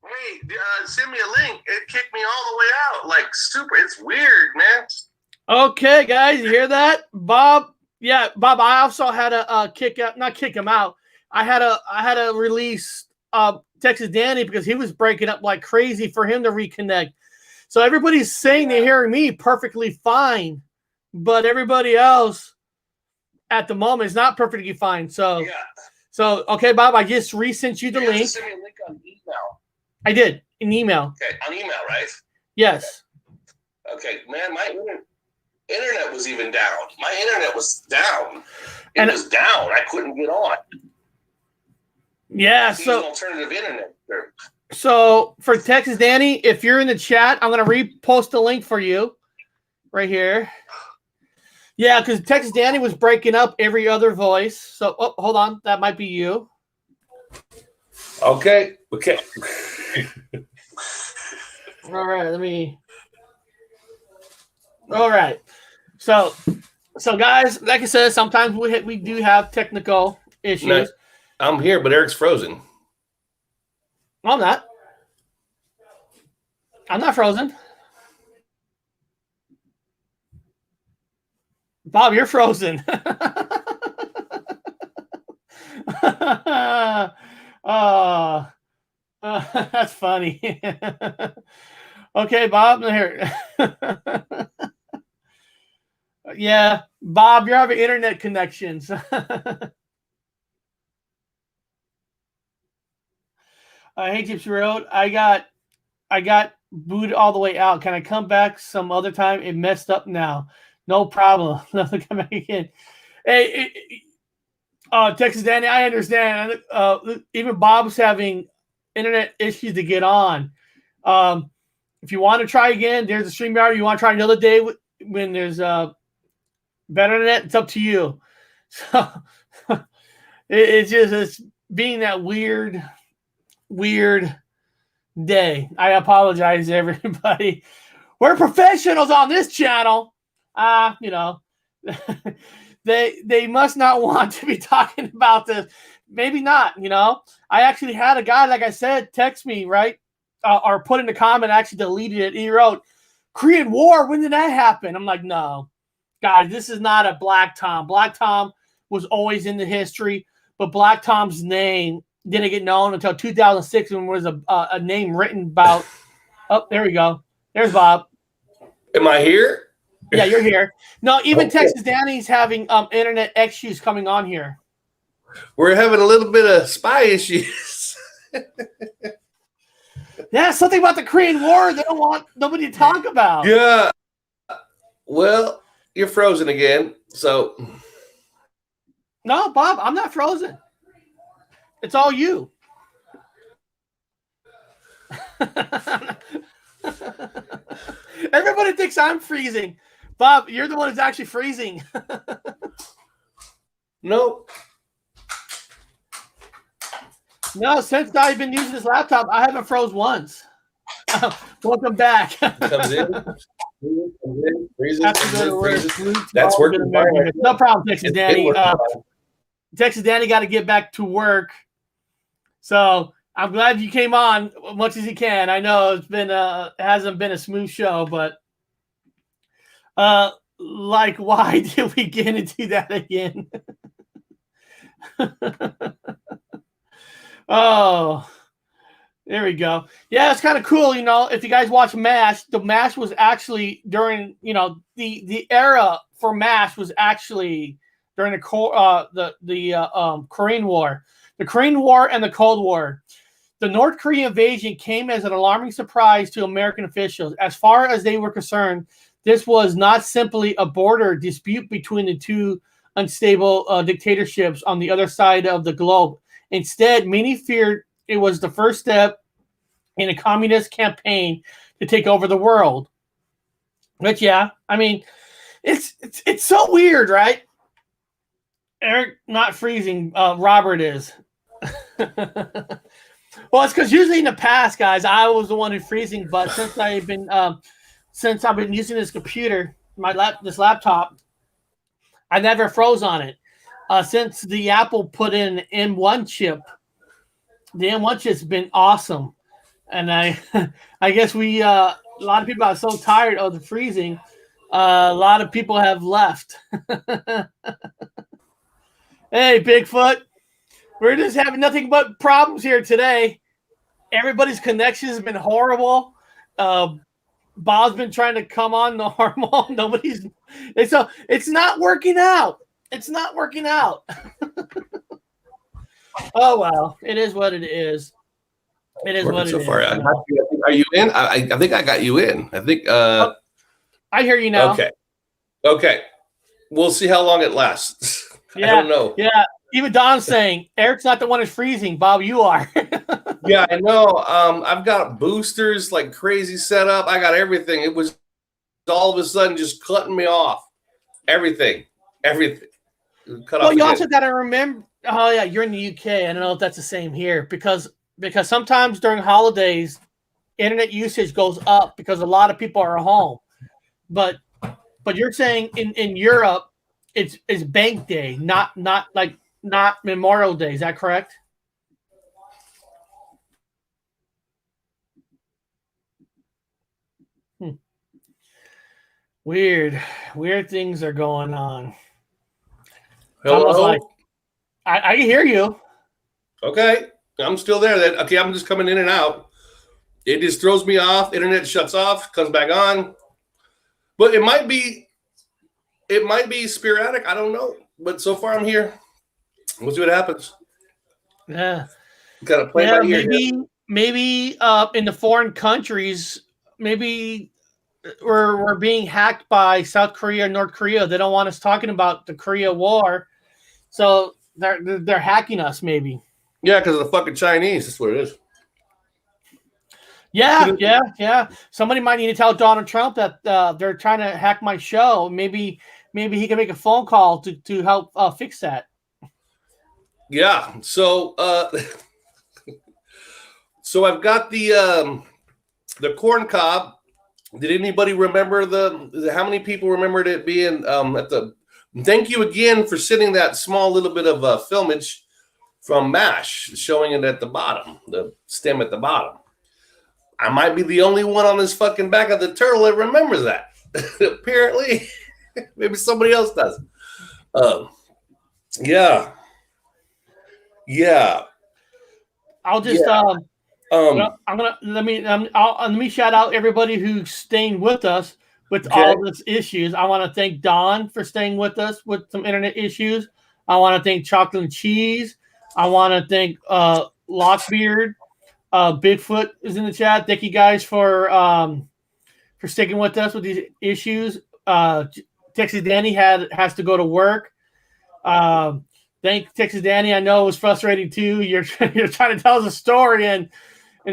Hey, send me a link. It kicked me all the way out. Like, super. It's weird, man. Okay, guys. You hear that? Bob, Yeah, Bob. I also had to not kick him out. I had to release Texas Danny because he was breaking up like crazy for him to reconnect. So everybody's saying they're hearing me perfectly fine, but everybody else at the moment is not perfectly fine. So, okay, Bob, I just resent you the link. Send me a link on email. I did an email. Okay, on email, right? Yes. Okay, man, my internet was even down. My internet was down. It was down. I couldn't get on. Yeah, so alternative internet. So for Texas Danny, if you're in the chat, I'm gonna repost the link for you right here. Yeah, because Texas Danny was breaking up every other voice. So hold on, that might be you. Okay. All right, all right. So guys, like I said, sometimes we do have technical issues. No, I'm here, but Eric's frozen. I'm not. I'm not frozen. Bob, you're frozen. That's funny. Okay, Bob, here. Yeah, Bob, you're having internet connections. Hey, Gypsy Road, I got booted all the way out. Can I come back some other time? It messed up now. No problem. Nothing come back again. Hey, Texas Danny, I understand. Even Bob's having internet issues to get on. If you want to try again, there's a StreamYard. You want to try another day when there's better internet, it's up to you. So it's being that weird day. I apologize, everybody. We're professionals on this channel. They must not want to be talking about this. Maybe not. I actually had a guy, like I said, text me, right, or put in the comment. Actually deleted it. He wrote, "Korean War. When did that happen?" I'm like, no, guys, this is not a Black Tom. Black Tom was always in the history, but Black Tom's name didn't get known until 2006 when there was a name written about. Oh, there we go. There's Bob. Am I here? Yeah, you're here. No, even Texas Danny's having internet issues coming on here. We're having a little bit of spy issues. Yeah, something about the Korean War they don't want nobody to talk about. Yeah. Well, you're frozen again, so. No, Bob, I'm not frozen. It's all you. Everybody thinks I'm freezing. Bob, you're the one who's actually freezing. Nope. No, since I've been using this laptop, I haven't froze once. Welcome back. Comes in, freezes, that's working. No problem, Texas Danny. Texas Danny got to get back to work. So I'm glad you came on as much as you can. I know it's been hasn't been a smooth show, but like, why did we get into that again? Oh, there we go. Yeah, it's kind of cool. If you guys watch MASH, the MASH was actually during, the era for MASH was actually during the Korean War. The Korean War and the Cold War. The North Korean invasion came as an alarming surprise to American officials. As far as they were concerned, this was not simply a border dispute between the two unstable dictatorships on the other side of the globe. Instead, many feared it was the first step in a communist campaign to take over the world. But yeah, I mean, it's so weird, right? Eric not freezing. Robert is. Well, it's because usually in the past, guys, I was the one who's freezing. But since I've been using this computer, this laptop, I never froze on it. Since the Apple put in an M1 chip, the M1 chip's been awesome, and I guess a lot of people are so tired of the freezing. A lot of people have left. Hey, Bigfoot. We're just having nothing but problems here today. Everybody's connection has been horrible. Bob's been trying to come on normal. Nobody's. It's not working out. It's not working out. Oh well, it is what it is. It is what it is. Are you in? I think I got you in. I think. I hear you now. Okay. We'll see how long it lasts. Yeah, I don't know. Yeah. Even Don's saying Eric's not the one who's freezing. Bob, you are. Yeah, I know. I've got boosters like crazy set up. I got everything. It was all of a sudden just cutting me off. Everything. Cut well, off you again. also got to remember. Oh yeah, you're in the UK. I don't know if that's the same here because sometimes during holidays, internet usage goes up because a lot of people are home. But you're saying in Europe, it's Bank Day, not Memorial Day. Is that correct? Weird things are going on. Hello? Like, I can hear you. Okay, I'm still there. Okay, I'm just coming in and out. It just throws me off. Internet shuts off, comes back on. But it might be sporadic. I don't know. But so far I'm here. We'll see what happens. Yeah. Gotta play by ear. Maybe in the foreign countries, maybe we're being hacked by South Korea and North Korea. They don't want us talking about the Korea War, so they're hacking us. Maybe. Yeah, because of the fucking Chinese. That's what it is. Yeah. Somebody might need to tell Donald Trump that they're trying to hack my show. Maybe he can make a phone call to help fix that. Yeah. So so I've got the corn cob. Did anybody remember how many people remembered it being at the? Thank you again for sending that small little bit of filmage from MASH, showing it at the bottom, the stem at the bottom. I might be the only one on this fucking back of the turtle that remembers that. Apparently, maybe somebody else does. Yeah. I'll just let me shout out everybody who's staying with us with all this issues. I want to thank Don for staying with us with some internet issues. I want to thank Chocolate and Cheese. I want to thank Lockbeard. Bigfoot is in the chat. Thank you guys for sticking with us with these issues. Texas Danny has to go to work. Thank Texas Danny. I know it was frustrating too. You're trying to tell us a story and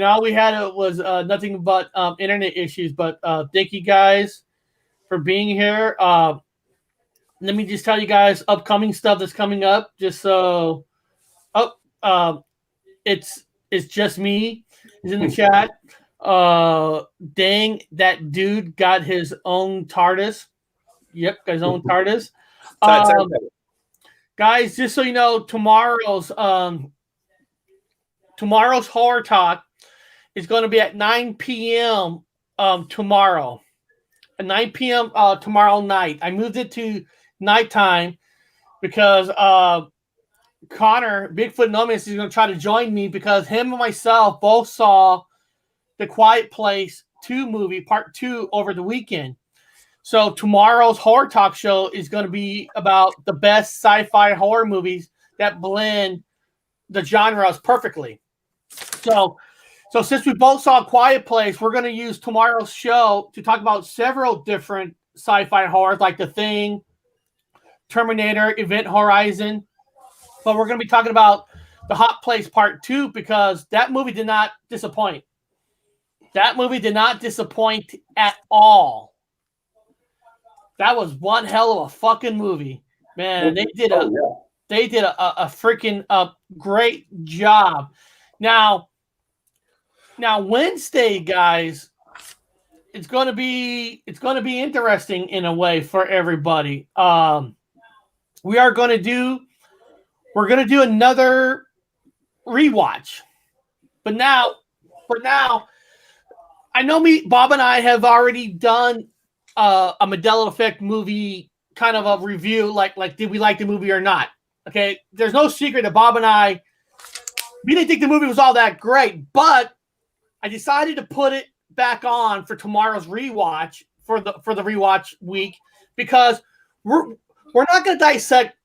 all we had was nothing but internet issues. But thank you guys for being here. Let me just tell you guys upcoming stuff that's coming up. Just so, it's just me. He's in the chat. Dang, that dude got his own TARDIS. Yep, got his own TARDIS. Guys, just so you know, tomorrow's Horror Talk is going to be at 9 p.m. Tomorrow. At 9 p.m. Tomorrow night. I moved it to nighttime because Connor, Bigfoot Nomis, is going to try to join me because him and myself both saw The Quiet Place 2 movie, part 2, over the weekend. So tomorrow's Horror Talk show is going to be about the best sci-fi horror movies that blend the genres perfectly. So since we both saw Quiet Place, we're going to use tomorrow's show to talk about several different sci-fi horrors like The Thing, Terminator, Event Horizon. But we're going to be talking about The Hot Place Part 2 because that movie did not disappoint. That movie did not disappoint at all. That was one hell of a fucking movie, man. They did a freaking great job. Now Wednesday, guys, it's going to be interesting in a way for everybody. We're going to do another rewatch, but now, I know Bob and I have already done a Mandela Effect movie kind of a review, like did we like the movie or not? Okay, there's no secret that Bob and I, we didn't think the movie was all that great, but I decided to put it back on for tomorrow's rewatch for the rewatch week, because we're not going to dissect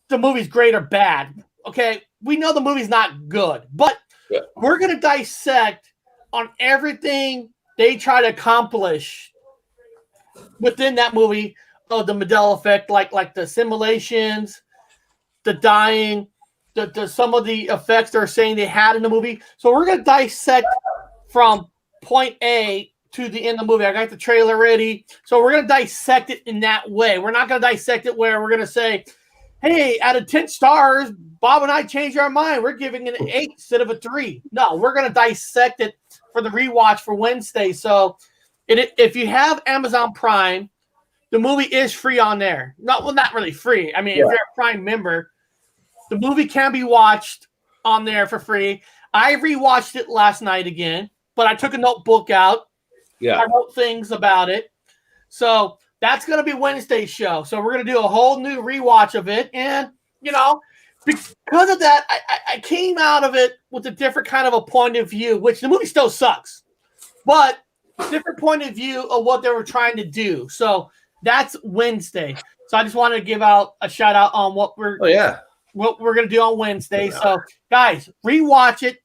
the movie's great or bad. Okay, we know the movie's not good, but we're going to dissect on everything they try to accomplish within that movie of the Mandela Effect, like the simulations, the dying, the some of the effects they're saying they had in the movie. So we're going to dissect from point A to the end of the movie. I got the trailer ready. So we're going to dissect it in that way. We're not going to dissect it where we're going to say, hey, out of 10 stars, Bob and I changed our mind. We're giving it an 8 instead of a 3. No, we're going to dissect it for the rewatch for Wednesday. So if you have Amazon Prime, the movie is free on there. Not really free. I mean, if you're a Prime member, the movie can be watched on there for free. I rewatched it last night again, but I took a notebook out. Yeah. I wrote things about it. So that's going to be Wednesday's show. So we're going to do a whole new rewatch of it. And, because of that, I came out of it with a different kind of a point of view, which the movie still sucks, but different point of view of what they were trying to do. So that's Wednesday. So I just wanted to give out a shout out on what we're going to do on Wednesday. So guys, rewatch it.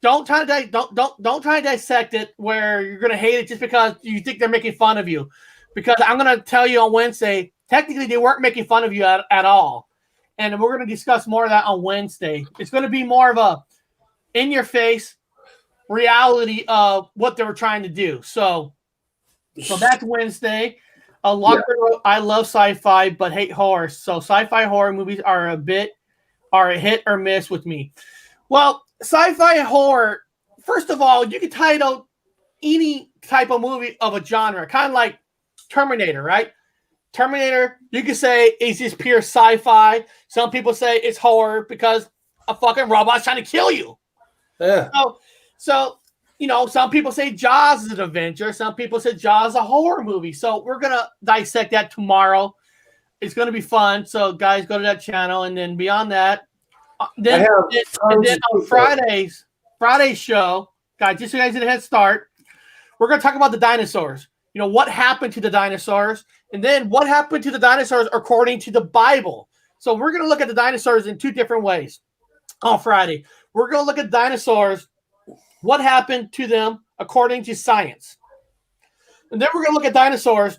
Don't try to dissect it where you're going to hate it just because you think they're making fun of you. Because I'm going to tell you on Wednesday, technically they weren't making fun of you at all. And we're going to discuss more of that on Wednesday. It's going to be more of a in-your-face reality of what they were trying to do. So that's Wednesday. I love sci-fi, but hate horror. So sci-fi horror movies are a hit or miss with me. Well, sci-fi horror, first of all, you can title any type of movie of a genre, kind of like Terminator, right? Terminator, you could say it's just pure sci-fi. Some people say it's horror because a fucking robot's trying to kill you. Yeah. So some people say Jaws is an adventure. Some people say Jaws is a horror movie. So we're going to dissect that tomorrow. It's going to be fun. So guys, go to that channel. And then beyond that, then on Friday's show, guys, just so you guys get a head start, we're going to talk about the dinosaurs. What happened to the dinosaurs, and then what happened to the dinosaurs according to the Bible. So we're going to look at the dinosaurs in two different ways on Friday. We're going to look at dinosaurs, what happened to them according to science. And then we're going to look at dinosaurs,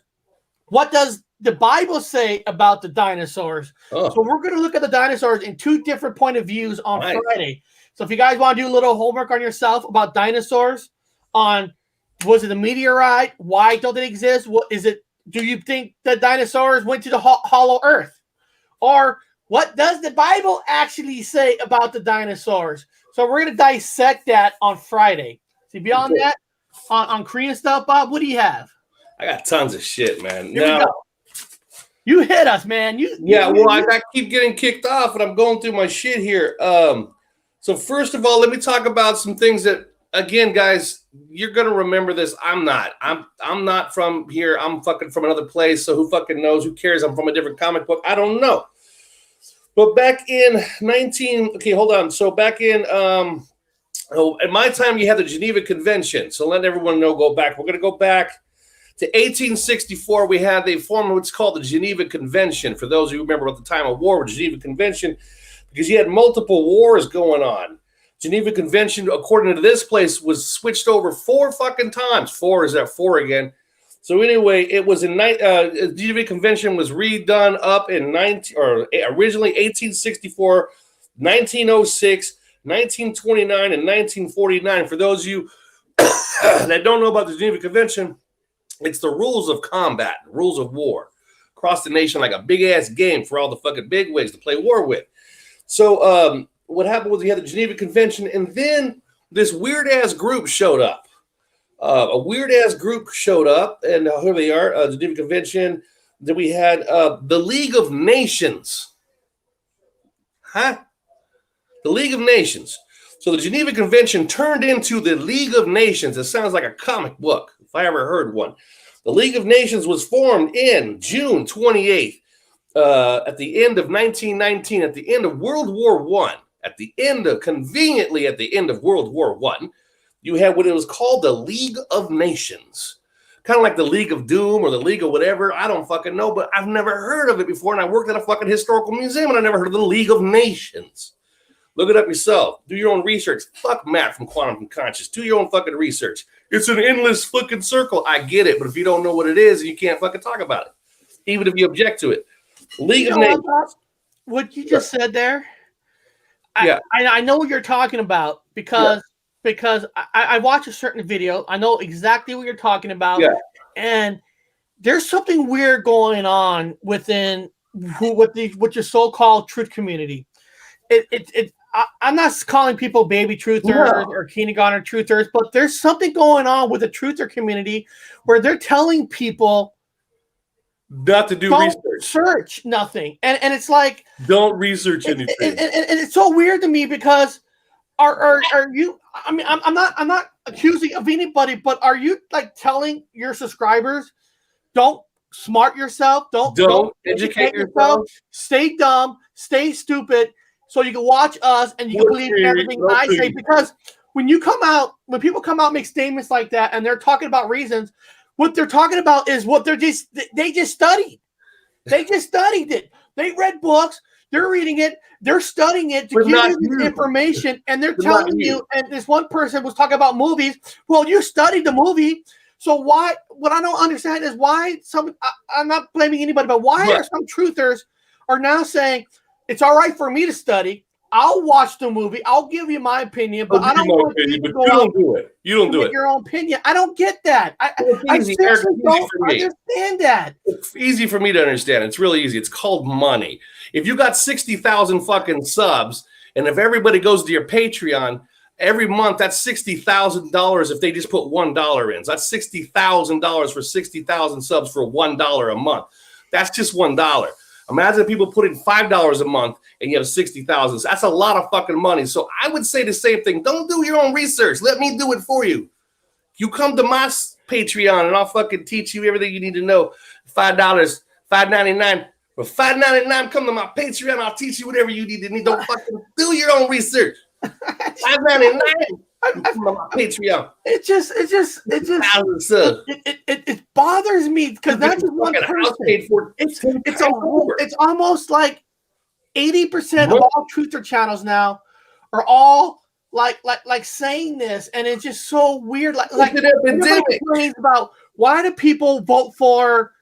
what does the Bible say about the dinosaurs. So we're going to look at the dinosaurs in two different point of views on Friday. So if you guys want to do a little homework on yourself about dinosaurs, was it a meteorite? Why don't they exist? What is it? Do you think the dinosaurs went to the hollow earth? Or what does the Bible actually say about the dinosaurs? So we're going to dissect that on Friday. See, beyond that, on Korean stuff, Bob, what do you have? I got tons of shit, man. You hit us, man. I keep getting kicked off, and I'm going through my shit here. So first of all, let me talk about some things that, again, guys, you're gonna remember this. I'm not from here. I'm fucking from another place. So who fucking knows? Who cares? I'm from a different comic book. I don't know. But back in So back in at my time, you had the Geneva Convention. So let everyone know. Go back. We're gonna go back to 1864. We had they formed what's called the Geneva Convention. For those who remember at the time of war, Geneva Convention, because you had multiple wars going on. Geneva Convention, according to this place, was switched over 4 fucking times. 4 is that 4 again. So anyway, it was Geneva Convention was redone up in originally 1864, 1906, 1929, and 1949. For those of you that don't know about the Geneva Convention, it's the rules of combat, rules of war across the nation, like a big ass game for all the fucking bigwigs to play war with. So what happened was we had the Geneva Convention, and then this weird-ass group showed up. And here they are, the Geneva Convention. Then we had the League of Nations. The League of Nations. So the Geneva Convention turned into the League of Nations. It sounds like a comic book, if I ever heard one. The League of Nations was formed in June 28th, at the end of 1919, at the end of World War I. Conveniently at the end of World War I, you had what it was called the League of Nations. Kind of like the League of Doom or the League of whatever. I don't fucking know, but I've never heard of it before. And I worked at a fucking historical museum and I never heard of the League of Nations. Look it up yourself. Do your own research. Fuck Matt from Quantum Conscious. Do your own fucking research. It's an endless fucking circle. I get it. But if you don't know what it is, you can't fucking talk about it. Even if you object to it. League of Nations. What you just said there, Yeah. I know what you're talking about because I watched a certain video. I know exactly what you're talking about. Yeah. And there's something weird going on within what your so-called truth community. I'm not calling people baby truthers or kindergarten truthers, but there's something going on with the truther community where they're telling people not to do research. Search nothing. And it's like don't research anything. And it's so weird to me because are you, I mean, I'm not accusing of anybody, but are you like telling your subscribers don't smart yourself, don't educate yourself, stay dumb, stay stupid, so you can watch us and you can believe everything I say? Because when people come out and make statements like that and they're talking about reasons, what they're talking about is what they just studied. They just studied it. They read books. They're reading it. They're studying it to give you this information, and they're telling you. And this one person was talking about movies. Well, you studied the movie, so why? What I don't understand is why some. I'm not blaming anybody, but why are some truthers are now saying it's all right for me to study? I'll watch the movie. I'll give you my opinion, but I don't want you to go out. You don't do it. Your own opinion. I don't get that. I seriously don't understand that. It's easy for me to understand. It's really easy. It's called money. If you got 60,000 fucking subs, and if everybody goes to your Patreon every month, that's $60,000 if they just put $1 in. So that's $60,000 for 60,000 subs for $1 a month. That's just $1. Imagine people put in $5 a month and you have 60,000. That's a lot of fucking money. So I would say the same thing. Don't do your own research. Let me do it for you. You come to my Patreon and I'll fucking teach you everything you need to know. $5, $5.99. For $5.99, come to my Patreon. I'll teach you whatever you need to know. Don't fucking do your own research. $5.99. Come to my Patreon. It bothers me because that's just one person. It's almost like 80% of all truther channels now are all like saying this, and it's just so weird. Like everybody complains about why do people vote for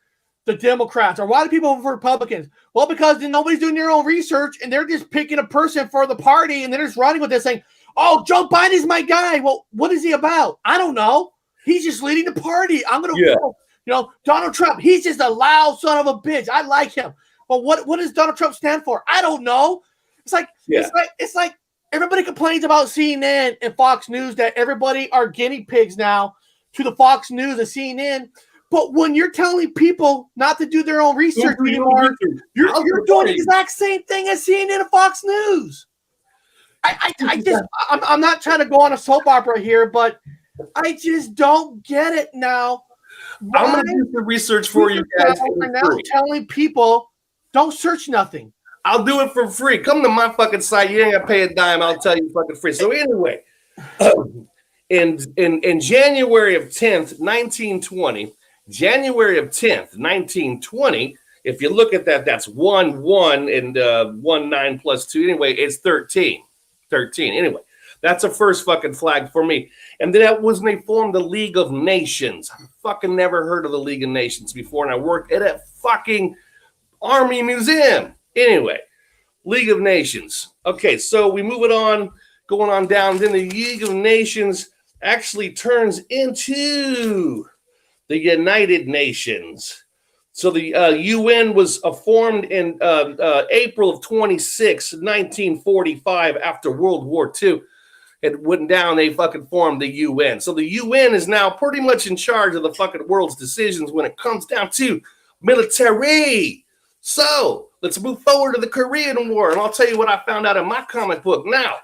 the Democrats or why do people vote for Republicans? Well, because nobody's doing their own research and they're just picking a person for the party and they're just running with this saying, "Oh, Joe Biden's my guy." Well, what is he about? I don't know. He's just leading the party. I'm gonna, Donald Trump. He's just a loud son of a bitch. I like him. Well, what does Donald Trump stand for? I don't know. It's like everybody complains about CNN and Fox News that everybody are guinea pigs now to the Fox News and CNN. But when you're telling people not to do their own research anymore, you're doing the exact same thing as CNN and Fox News. I'm not trying to go on a soap opera here, but I just don't get it now. I'm going to do the research for you guys. We're now telling people don't search nothing. I'll do it for free. Come to my fucking site. You ain't got to pay a dime. I'll tell you fucking free. So anyway, in January of 10th, 1920, if you look at that, that's 1, 1, and 1, 9 plus 2. Anyway, it's 13. Anyway, that's a first fucking flag for me. And then that was when they formed the League of Nations. I fucking never heard of the League of Nations before, and I worked at a fucking army museum. Anyway, League of Nations. Okay, so we move it on, going on down. Then the League of Nations actually turns into the United Nations. So the UN was formed in April of 1945, after World War II. It went down, they fucking formed the UN. So the UN is now pretty much in charge of the fucking world's decisions when it comes down to military. So let's move forward to the Korean War. And I'll tell you what I found out in my comic book. Now,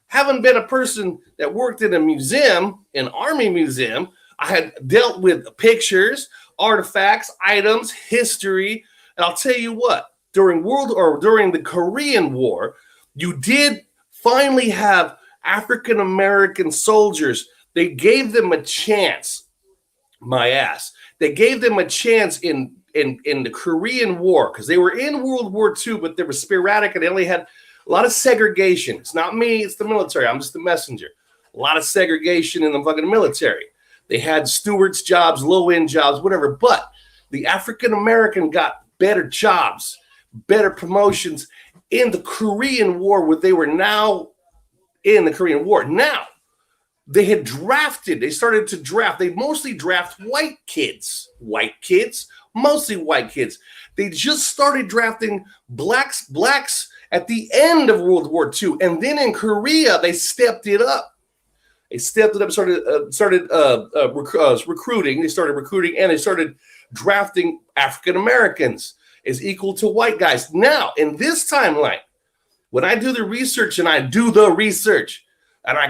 having been a person that worked in a museum, an army museum, I had dealt with pictures, artifacts, items, history. And I'll tell you what, during the Korean War, you did finally have African American soldiers. They gave them a chance. My ass. They gave them a chance in the Korean War because they were in World War II, but they were sporadic and they only had a lot of segregation. It's not me, it's the military. I'm just the messenger. A lot of segregation in the fucking military. They had stewards' jobs, low-end jobs, whatever. But the African American got better jobs, better promotions in the Korean War, where they were now in the Korean War. Now, they started to draft. They mostly draft white kids, mostly white kids. They just started drafting blacks at the end of World War II. And then in Korea, they stepped it up. Started recruiting. They started recruiting and they started drafting African Americans as equal to white guys. Now, in this timeline, when I do the research and I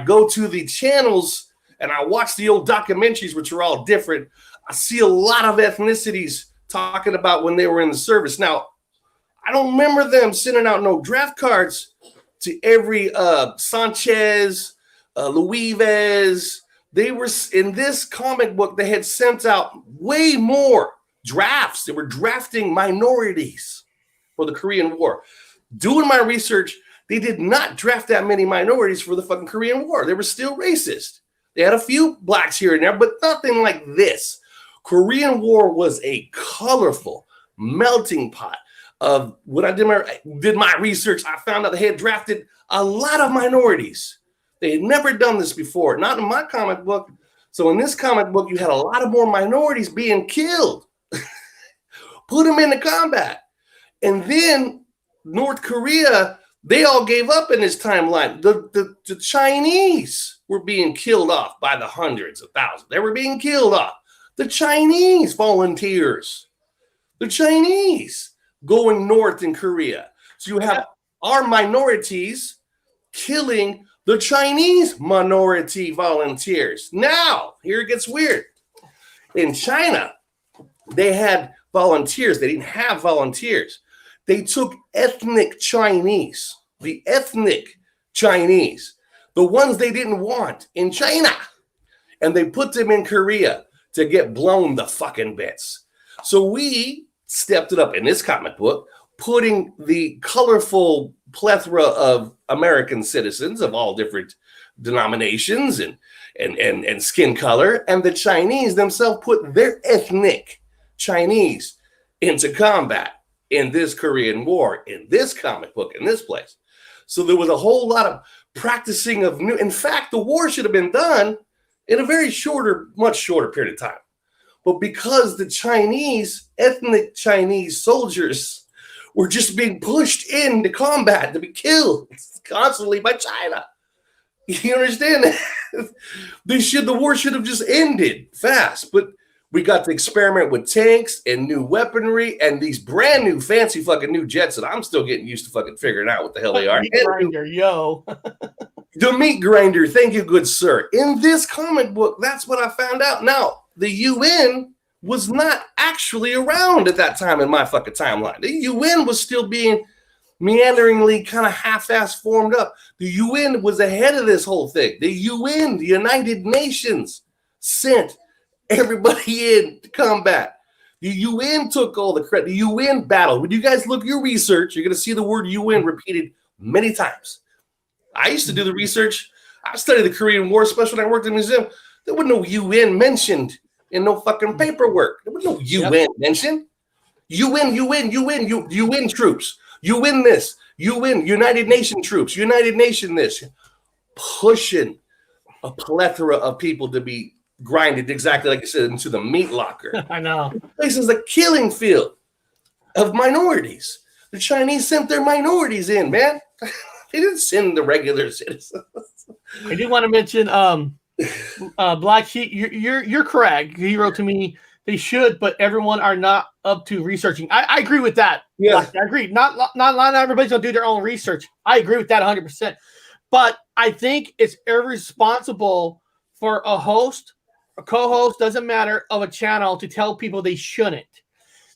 go to the channels and I watch the old documentaries, which are all different, I see a lot of ethnicities talking about when they were in the service. Now, I don't remember them sending out no draft cards to every Sanchez, Luives. They were in this comic book. They had sent out way more drafts. They were drafting minorities for the Korean War. Doing my research, they did not draft that many minorities for the fucking Korean War. They were still racist. They had a few blacks here and there, but nothing like this. Korean War was a colorful melting pot of when I did my research. I found out they had drafted a lot of minorities. They had never done this before, not in my comic book. So in this comic book, you had a lot of more minorities being killed. Put them into combat. And then North Korea, they all gave up in this timeline. The Chinese were being killed off by the hundreds of thousands. They were being killed off. The Chinese volunteers. The Chinese going north in Korea. So you have our minorities killing the Chinese minority volunteers. Now, here it gets weird. In China, they had volunteers. They didn't have volunteers. They took ethnic Chinese, the ethnic Chinese, the ones they didn't want in China, and they put them in Korea to get blown the fucking bits. So we stepped it up in this comic book, putting the colorful plethora of American citizens of all different denominations and skin color, and the Chinese themselves put their ethnic Chinese into combat in this Korean War, in this comic book, in this place. So there was a whole lot of practicing of new. In fact, the war should have been done in a much shorter period of time. But because the Chinese, ethnic Chinese soldiers were just being pushed into combat to be killed constantly by China. You understand that? The war should have just ended fast. But we got to experiment with tanks and new weaponry and these brand new fancy fucking new jets that I'm still getting used to fucking figuring out what the hell they are. Meat grinder, yo. The meat grinder. Thank you, good sir. In this comic book, that's what I found out. Now, the UN was not actually around at that time in my fucking timeline. The UN was still being meanderingly kind of half-ass formed up. The UN was ahead of this whole thing. The UN, the United Nations, sent everybody in to combat. The UN took all the credit. The UN battled. When you guys look at your research, you're going to see the word UN repeated many times. I used to do the research. I studied the Korean War, especially when I worked in a museum. There was no UN mentioned in no fucking paperwork. There was no UN mentioned. UN troops. UN this. UN, United Nation troops. United Nation this. Pushing a plethora of people to be grinded, exactly like you said, into the meat locker. I know. This is a killing field of minorities. The Chinese sent their minorities in, man. They didn't send the regular citizens. I do want to mention Black Sheep. You're correct. He wrote to me they should, but everyone are not up to researching. I agree with that. Yeah, I agree. Not everybody's gonna do their own research. I agree with that 100%. But I think it's irresponsible for a host a co-host, doesn't matter, of a channel to tell people they shouldn't.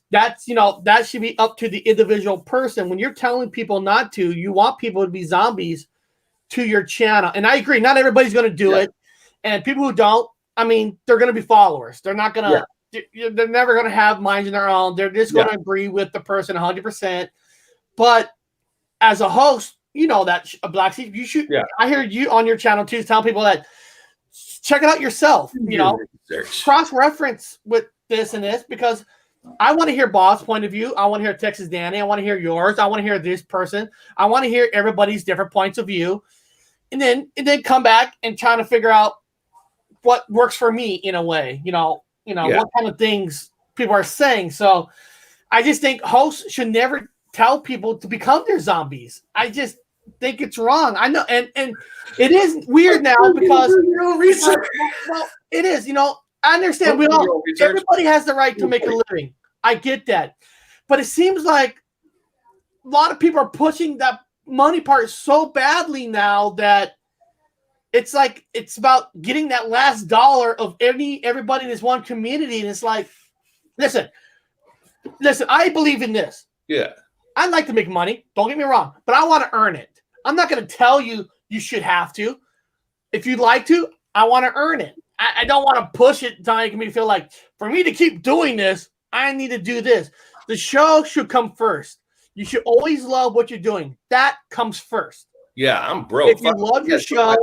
That's, that should be up to the individual person. When you're telling people not to, you want people to be zombies to your channel. And I agree, not everybody's going to do it. And people who don't, I mean, they're going to be followers. They're not going to, they're never going to have minds of their own. They're just going to agree with the person 100%. But as a host, that a Black Sheep, you should, I hear you on your channel too, tell people that check it out yourself, cross-reference with this and this, because I want to hear Bob's point of view. I want to hear Texas Danny. I want to hear yours. I want to hear this person. I want to hear everybody's different points of view, and then come back and try to figure out what works for me in a way. What kind of things people are saying. So I just think hosts should never tell people to become their zombies. I just think it's wrong. I know, and it is weird now because well, it is. I understand. Everybody has the right to make a living. I get that, but it seems like a lot of people are pushing that money part so badly now that it's like it's about getting that last dollar of everybody in this one community, and it's like, listen. I believe in this. Yeah, I'd like to make money. Don't get me wrong, but I want to earn it. I'm not going to tell you should have to. If you'd like to, I want to earn it. I don't want to push it to make me feel like for me to keep doing this, I need to do this. The show should come first. You should always love what you're doing. That comes first. Yeah, I'm broke. If you love your show,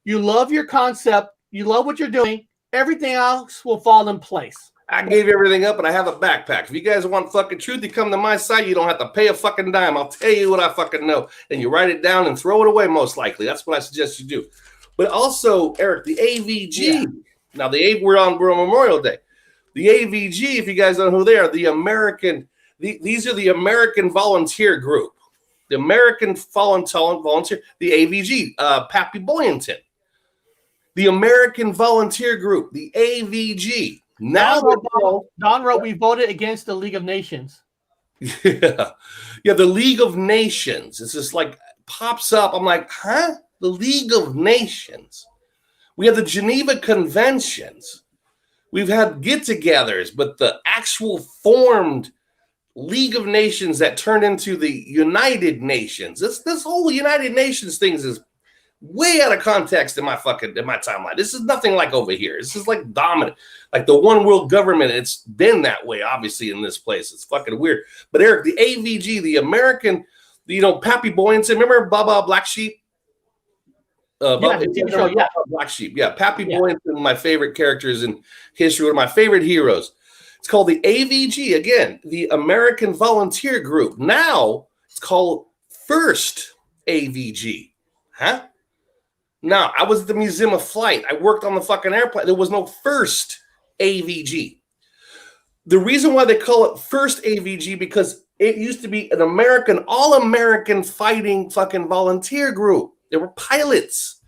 you love your concept, you love what you're doing, everything else will fall in place. I gave everything up and I have a backpack. If you guys want fucking truth, you come to my site. You don't have to pay a fucking dime. I'll tell you what I fucking know. And you write it down and throw it away, most likely. That's what I suggest you do. But also, Eric, the AVG. Yeah. Now, we're on Memorial Day. The AVG, if you guys don't know who they are, these are the American Volunteer Group. The American Volunteer, the AVG, Pappy Boyington. The American Volunteer Group, the AVG. Now Don wrote, we voted against the League of Nations. Yeah, the League of Nations. It's just like pops up. I'm like, huh? The League of Nations. We have the Geneva Conventions. We've had get-togethers, but the actual formed League of Nations that turned into the United Nations. This whole United Nations thing is way out of context in my timeline. This is nothing like over here. This is like dominant, like the one world government. It's been that way, obviously, in this place. It's fucking weird. But Eric, the AVG, the American, Pappy Boyington, remember Baba Black Sheep? Black Sheep. Yeah, Pappy Boyington, my favorite characters in history, one of my favorite heroes. It's called the AVG, again, the American Volunteer Group. Now it's called First AVG. Huh? Now, I was at the Museum of Flight. I worked on the fucking airplane. There was no First AVG. The reason why they call it First AVG because it used to be an all-American fighting fucking volunteer group. They were pilots.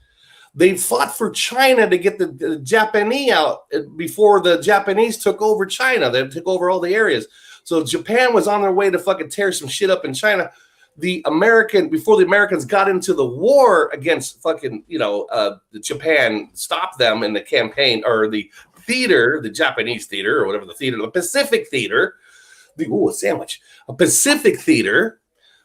They fought for China to get the Japanese out before the Japanese took over China. They took over all the areas. So Japan was on their way to fucking tear some shit up in China. Before the Americans got into the war against fucking, Japan stopped them in the campaign or the theater, the Japanese theater or whatever the Pacific theater, a Pacific theater.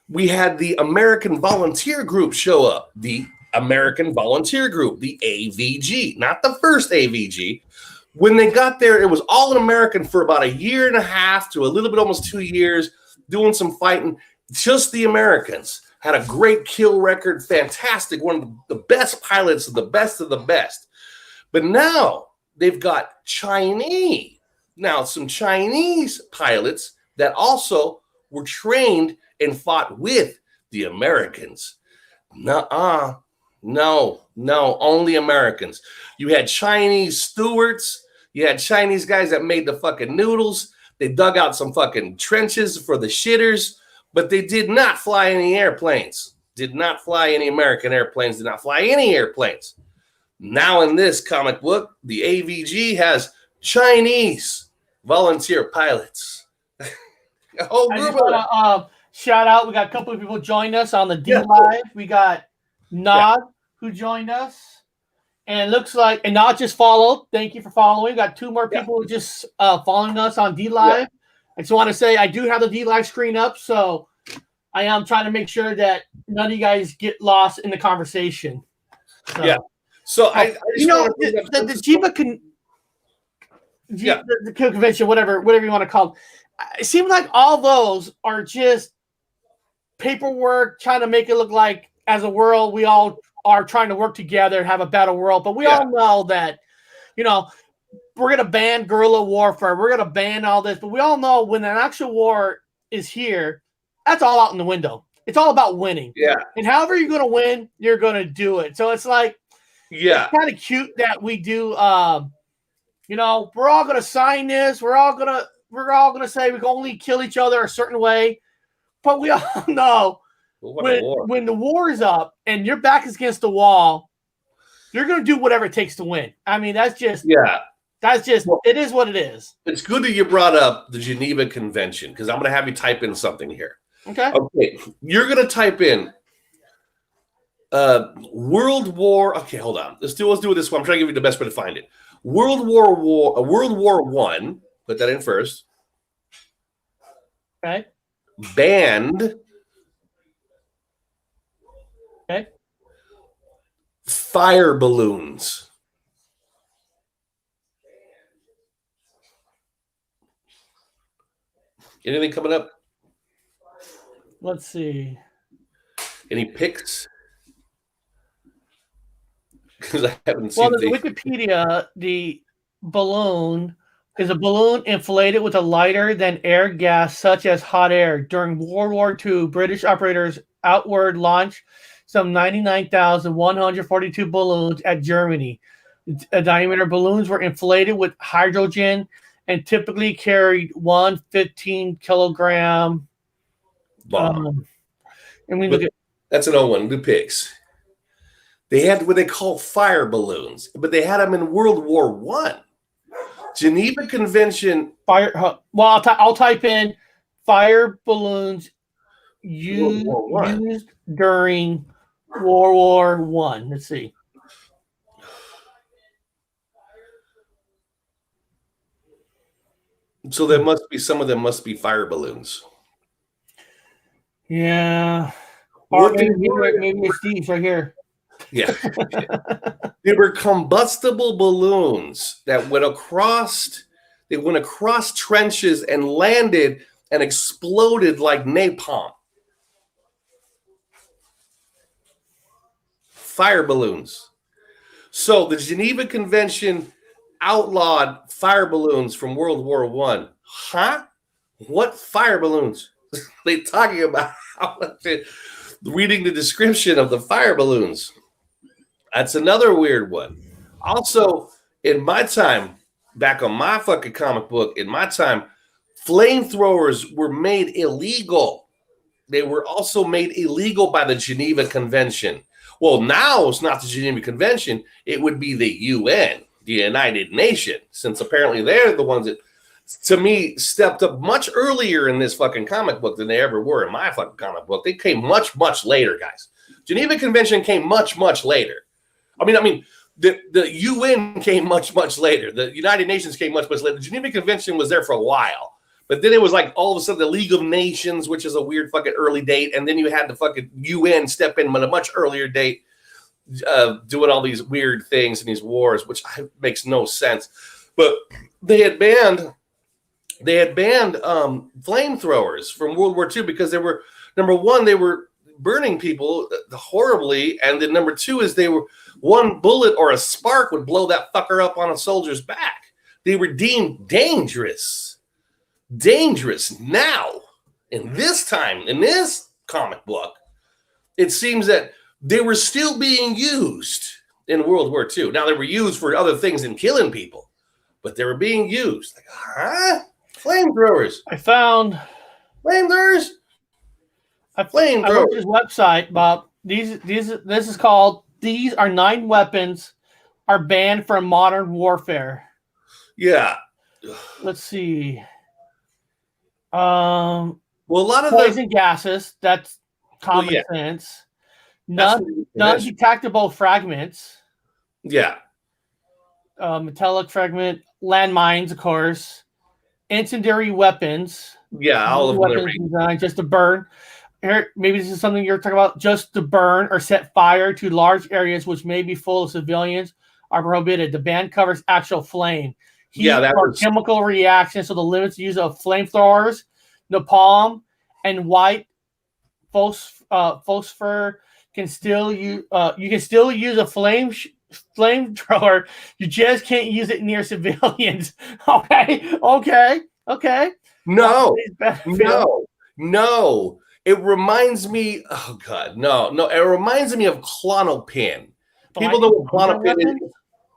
We had the American Volunteer Group show up, the American Volunteer Group, the AVG, not the First AVG. When they got there, it was all an American for about a year and a half to a little bit, almost 2 years, doing some fighting. Just the Americans had a great kill record, fantastic, one of the best pilots, the best of the best. But now they've got Chinese. Now, some Chinese pilots that also were trained and fought with the Americans. No, only Americans. You had Chinese stewards. You had Chinese guys that made the fucking noodles. They dug out some fucking trenches for the shitters, but they did not fly any airplanes. Did not fly any American airplanes. Did not fly any airplanes. Now in this comic book, the AVG has Chinese volunteer pilots. A whole group of shout out. We got a couple of people joined us on the D Live. We got Nod who joined us, And it looks like, and not just followed. Thank you for following. Got 2 more people who just following us on D Live. Yeah. I just want to say I do have the D Live screen up, so I am trying to make sure that none of you guys get lost in the conversation. So, yeah. So I just the Jiva the convention, whatever you want to call it. It seems like all those are just paperwork trying to make it look like as a world we all are trying to work together and have a better world. But we all know that, we're going to ban guerrilla warfare. We're going to ban all this. But we all know when an actual war is here, that's all out in the window. It's all about winning. Yeah. And however you're going to win, you're going to do it. So it's like, it's kind of cute that we do, we're all going to sign this. We're all going to say we can only kill each other a certain way. But we all know when the war is up and your back is against the wall, you're going to do whatever it takes to win. I mean, that's just it is what it is. It's good that you brought up the Geneva Convention because I'm going to have you type in something here. Okay. You're going to type in World War. Okay, hold on. Let's do it this way. I'm trying to give you the best way to find it. World War One. Put that in first. Okay. Banned. Okay. Fire balloons. Anything coming up? Let's see. Any picks? Because I haven't seen. Well, the Wikipedia, the balloon is a balloon inflated with a lighter than air gas, such as hot air. During World War II, British operators outward launched some 99,142 balloons at Germany. Diameter balloons were inflated with hydrogen and typically carried 15-kilogram bomb. And we look at that's an old one. The pigs. They had what they call fire balloons, but they had them in World War One. Geneva Convention. Fire. Well, I'll type in fire balloons used during World War One. Let's see. So there must be some of them must be fire balloons. Yeah. Or maybe it's these right here. Yeah. They were combustible balloons that went across trenches and landed and exploded like napalm. Fire balloons. So the Geneva Convention outlawed fire balloons from World War One. Huh? What fire balloons? They talking about reading the description of the fire balloons. That's another weird one. Also, in my time, back on my fucking comic book, in my time, flamethrowers were made illegal. They were also made illegal by the Geneva Convention. Well, now it's not the Geneva Convention. It would be the UN, the United Nations, since apparently they're the ones that, to me, stepped up much earlier in this fucking comic book than they ever were in my fucking comic book. They came much, much later, guys. Geneva Convention came much, much later. I mean, the UN came much, much later. The United Nations came much, much later. The Geneva Convention was there for a while. But then it was like all of a sudden the League of Nations, which is a weird fucking early date. And then you had the fucking UN step in at a much earlier date, doing all these weird things in these wars, which makes no sense. But they had banned flamethrowers from World War II because they were, number one, they were burning people horribly. And then number two is they were, one bullet or a spark would blow that fucker up on a soldier's back. They were deemed dangerous. Now, in this time, in this comic book, it seems that they were still being used in World War II. Now, they were used for other things than killing people, but they were being used. Like, huh? Flamethrowers. I found flamethrowers. I looked at his website, Bob. This is called, these are 9 weapons are banned from modern warfare. Yeah. Let's see. Well, a lot of poison gases, that's common sense. Non-detectable fragments. Yeah. Metallic fragment, landmines, of course, incendiary weapons. Yeah, all of them. Weapons designed just to burn. Here, maybe this is something you're talking about. Just to burn or set fire to large areas which may be full of civilians are prohibited. The ban covers actual flame, heat, that or was chemical reactions. So the limits use of flamethrowers, napalm, and white phosphor can still use. You can still use a flamethrower. You just can't use it near civilians. Okay. no. It reminds me. Oh God, no. It reminds me of Klonopin. People know what Klonopin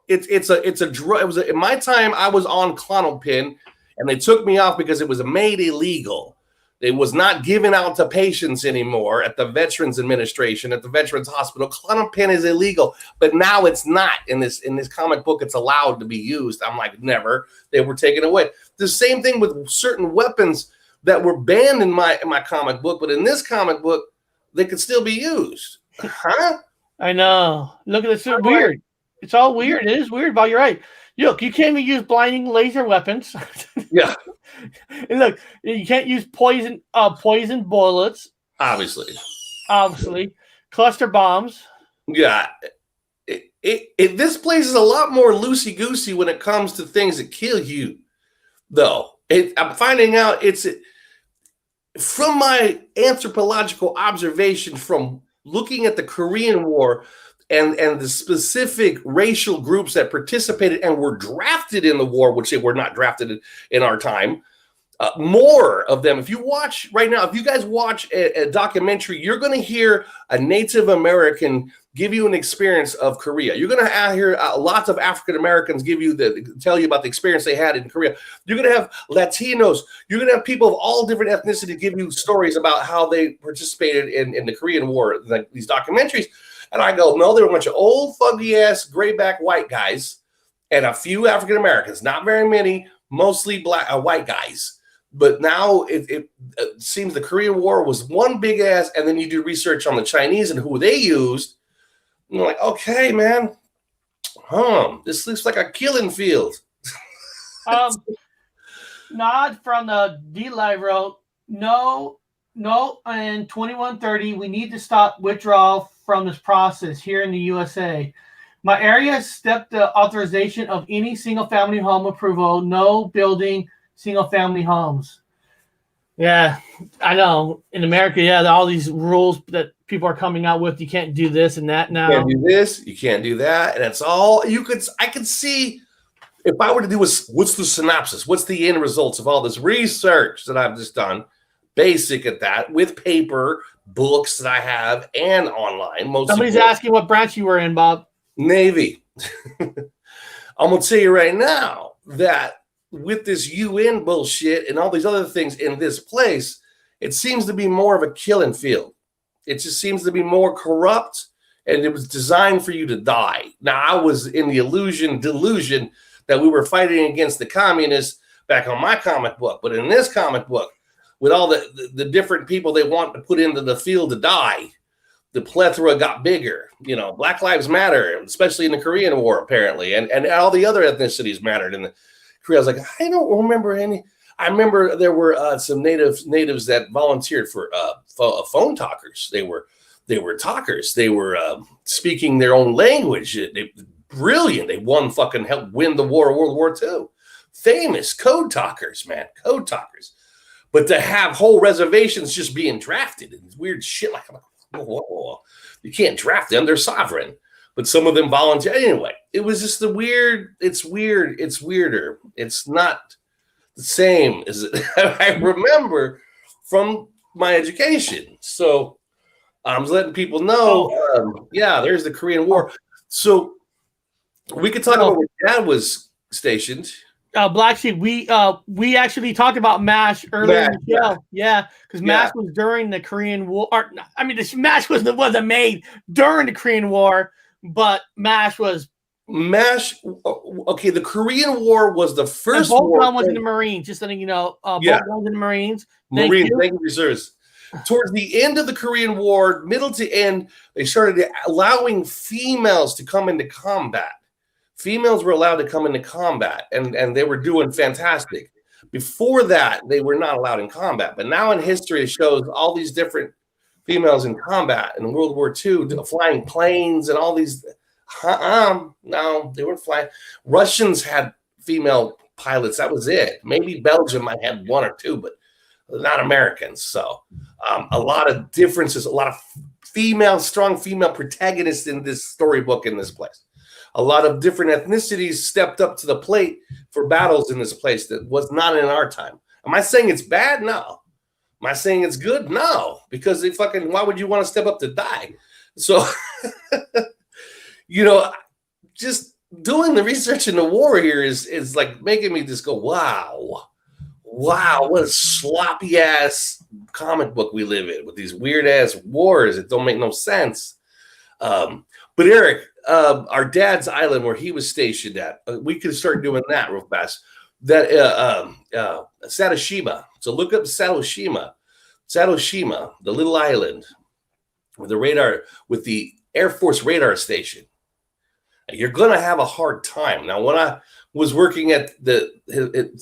is. It's a drug. It was in my time. I was on Klonopin, and they took me off because it was made illegal. It was not given out to patients anymore at the Veterans Administration, at the Veterans Hospital. Klonopin is illegal, but now it's not. In this comic book, it's allowed to be used. I'm like, never. They were taken away. The same thing with certain weapons that were banned in my comic book, but in this comic book, they could still be used. Huh? I know. Look at this. It's weird. It's all weird. It is weird, but you're right. Look, you can't even use blinding laser weapons. Yeah. And look, you can't use poison bullets. Obviously. Cluster bombs. Yeah. This place is a lot more loosey-goosey when it comes to things that kill you, though. I'm finding out it's from my anthropological observation from looking at the Korean War and the specific racial groups that participated and were drafted in the war, which they were not drafted in our time. More of them. If you watch right now, if you guys watch a documentary, you're going to hear a Native American give you an experience of Korea. You're going to hear lots of African Americans tell you about the experience they had in Korea. You're going to have Latinos. You're going to have people of all different ethnicities give you stories about how they participated in the Korean War, like these documentaries. And I go, no, they're a bunch of old, fugly-ass, grayback white guys and a few African Americans. Not very many, mostly black white guys. But now it seems the Korean War was one big ass, and then you do research on the Chinese and who they used. And you're like, okay, man, this looks like a killing field. Nod from the D-Live wrote, no, in 2130, we need to stop withdrawal from this process here in the USA. My area stepped the authorization of any single-family home approval, no building single-family homes. Yeah, I know. In America, all these rules that people are coming out with. You can't do this and that now. You can't do this. You can't do that. And it's all I could see if I were to do what's the synopsis? What's the end results of all this research that I've just done? Basic at that with paper, books that I have, and online. Somebody's asking what branch you were in, Bob. Navy. I'm going to tell you right now that with this UN bullshit and all these other things in this place, it seems to be more of a killing field. It just seems to be more corrupt, and it was designed for you to die. Now, I was in the delusion that we were fighting against the communists back on my comic book. But in this comic book, with all the different people they want to put into the field to die, the plethora got bigger. You know, Black Lives Matter, especially in the Korean War, apparently, and all the other ethnicities mattered in the Korea. I was like, I don't remember any. I remember there were some natives that volunteered for phone talkers. They were talkers. They were speaking their own language. Brilliant. They helped win the war, World War II. Famous code talkers, man, code talkers. But to have whole reservations just being drafted and weird shit like, whoa, you can't draft them. They're sovereign. But some of them volunteer. Anyway, it was just it's weird. It's weirder. It's not the same as I remember from my education. So I'm just letting people know, there's the Korean War. So we could talk about where Dad was stationed. Black Sheep, we actually talked about MASH earlier in the show. Yeah, because MASH was during the Korean War. The MASH wasn't made during the Korean War, but MASH was. Okay, the Korean War was the first war. Both was in the Marines, just letting you know. Both guns in the Marines. Thank you, sirs. Towards the end of the Korean War, middle to end, they started allowing females to come into combat. females were allowed to come into combat, and they were doing fantastic. Before that, they were not allowed in combat. But now in history, it shows all these different females in combat in World War II, flying planes and all these. No, they weren't flying. Russians had female pilots. That was it. Maybe Belgium might have one or two, but not Americans. So a lot of differences, a lot of strong female protagonists in this storybook in this place. A lot of different ethnicities stepped up to the plate for battles in this place that was not in our time. Am I saying it's bad? No. Am I saying it's good? No. Because why would you want to step up to die? So, just doing the research in the war here is like making me just go, wow, what a sloppy ass comic book we live in with these weird ass wars that don't make no sense. But Eric, our dad's island where he was stationed at, we could start doing that real fast. That Satoshima. So look up Satoshima, the little island with the Air Force radar station. You're going to have a hard time. Now, when I was working at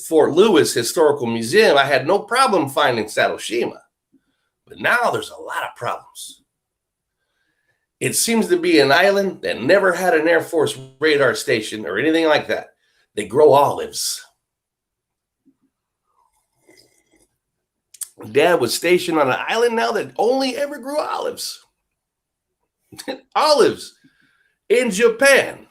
Fort Lewis Historical Museum, I had no problem finding Satoshima. But now there's a lot of problems. It seems to be an island that never had an Air Force radar station or anything like that. They grow olives. Dad was stationed on an island now that only ever grew olives. Olives. In Japan,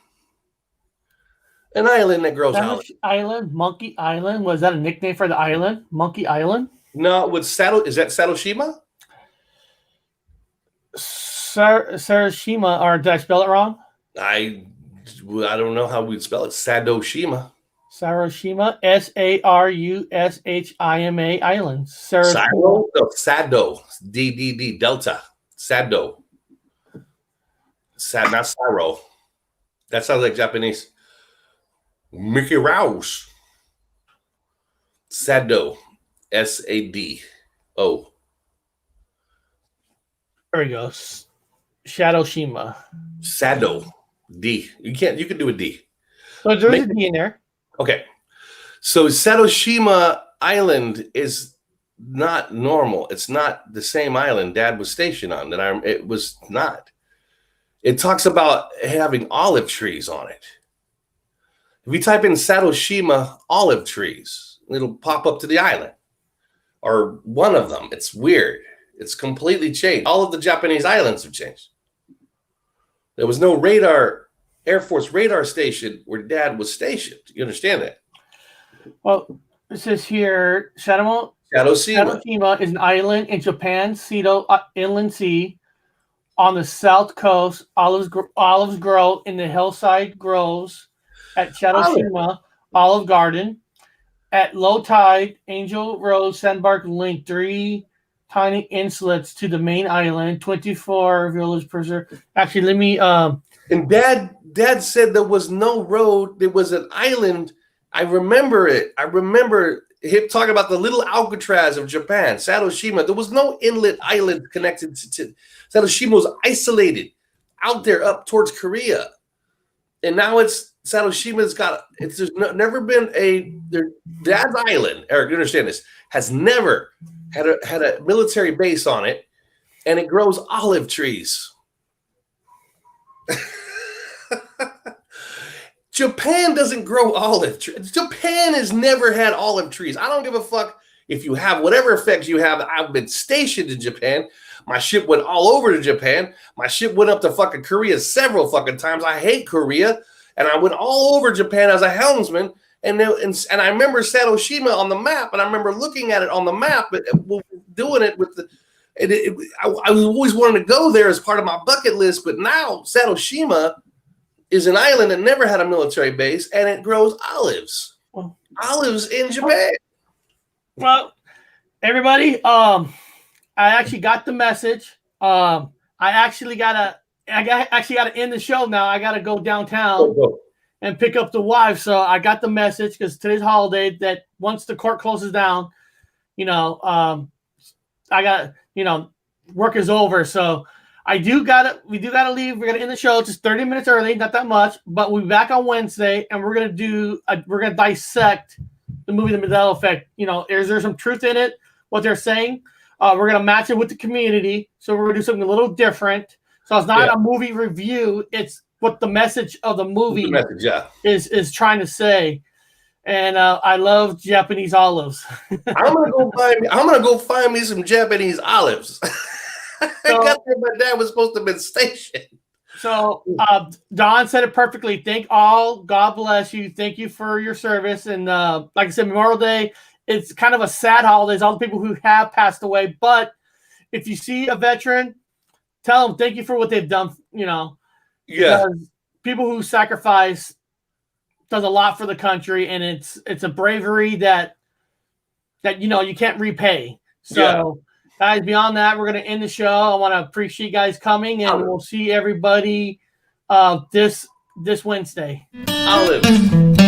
an island that grows olives. Island, Monkey Island. Was that a nickname for the island? Monkey Island? No, is that Satoshima? Sarashima, or did I spell it wrong? I don't know how we'd spell it. Sadoshima. Sarashima, Sarushima Island. Sado, Sado, D, Delta, Sado. Sad, not Saro. That sounds like Japanese. Mickey Rouse. Sado. Sado. There we go. Shadowshima. Sado. D. You can do a D. So there's a D in there. Okay. So Satoshima Island is not normal. It's not the same island Dad was stationed on. It was not. It talks about having olive trees on it. If you type in Satoshima olive trees, it'll pop up to the island or one of them. It's weird. It's completely changed. All of the Japanese islands have changed. There was no Air Force radar station where Dad was stationed. You understand that? Well, it says here, Shadowshima is an island in Japan's Seto Inland Sea. On the south coast, olives grow in the hillside groves at Shadowshima Olive Garden. At low tide, Angel Road Sandbark link 3 tiny inslets to the main island. 24 village preserve. Actually, let me. And Dad said there was no road. There was an island. I remember it. I remember him talking about the little Alcatraz of Japan, Satoshima. There was no inlet island connected to Satoshima. Was isolated out there up towards Korea, and now Satoshima's got. There's never been Dad's island. Eric, you understand this? Has never had a military base on it, and it grows olive trees. Japan doesn't grow olive trees. Japan has never had olive trees. I don't give a fuck if you have whatever effects you have. I've been stationed in Japan. My ship went all over to Japan. My ship went up to fucking Korea several fucking times. I hate Korea. And I went all over Japan as a helmsman. And I remember Satoshima on the map. And I remember looking at it on the map, but doing it with the. I was always wanting to go there as part of my bucket list. But now Satoshima is an island that never had a military base, and it grows olives. Olives in Japan. Well, everybody, I actually got the message. I actually gotta end the show now. I gotta go downtown and pick up the wife. So I got the message because today's holiday. That once the court closes down, I got work is over. So we do gotta leave. We're gonna end the show just 30 minutes early, not that much, but we'll be back on Wednesday, and we're gonna dissect the movie The Mandela Effect. Is there some truth in it? What they're saying? We're gonna match it with the community, so we're gonna do something a little different. So it's not a movie review; it's what the message of the movie is trying to say. And I love Japanese olives. I'm gonna go find me some Japanese olives. I got there. My dad was supposed to have been stationed. So Don said it perfectly. God bless you. Thank you for your service. And like I said, Memorial Day, it's kind of a sad holiday. It's all the people who have passed away. But if you see a veteran, tell them thank you for what they've done. Because people who sacrifice does a lot for the country, and it's a bravery that you can't repay. So. Guys, beyond that, we're going to end the show. I want to appreciate you guys coming, and we'll see everybody this Wednesday. Olives.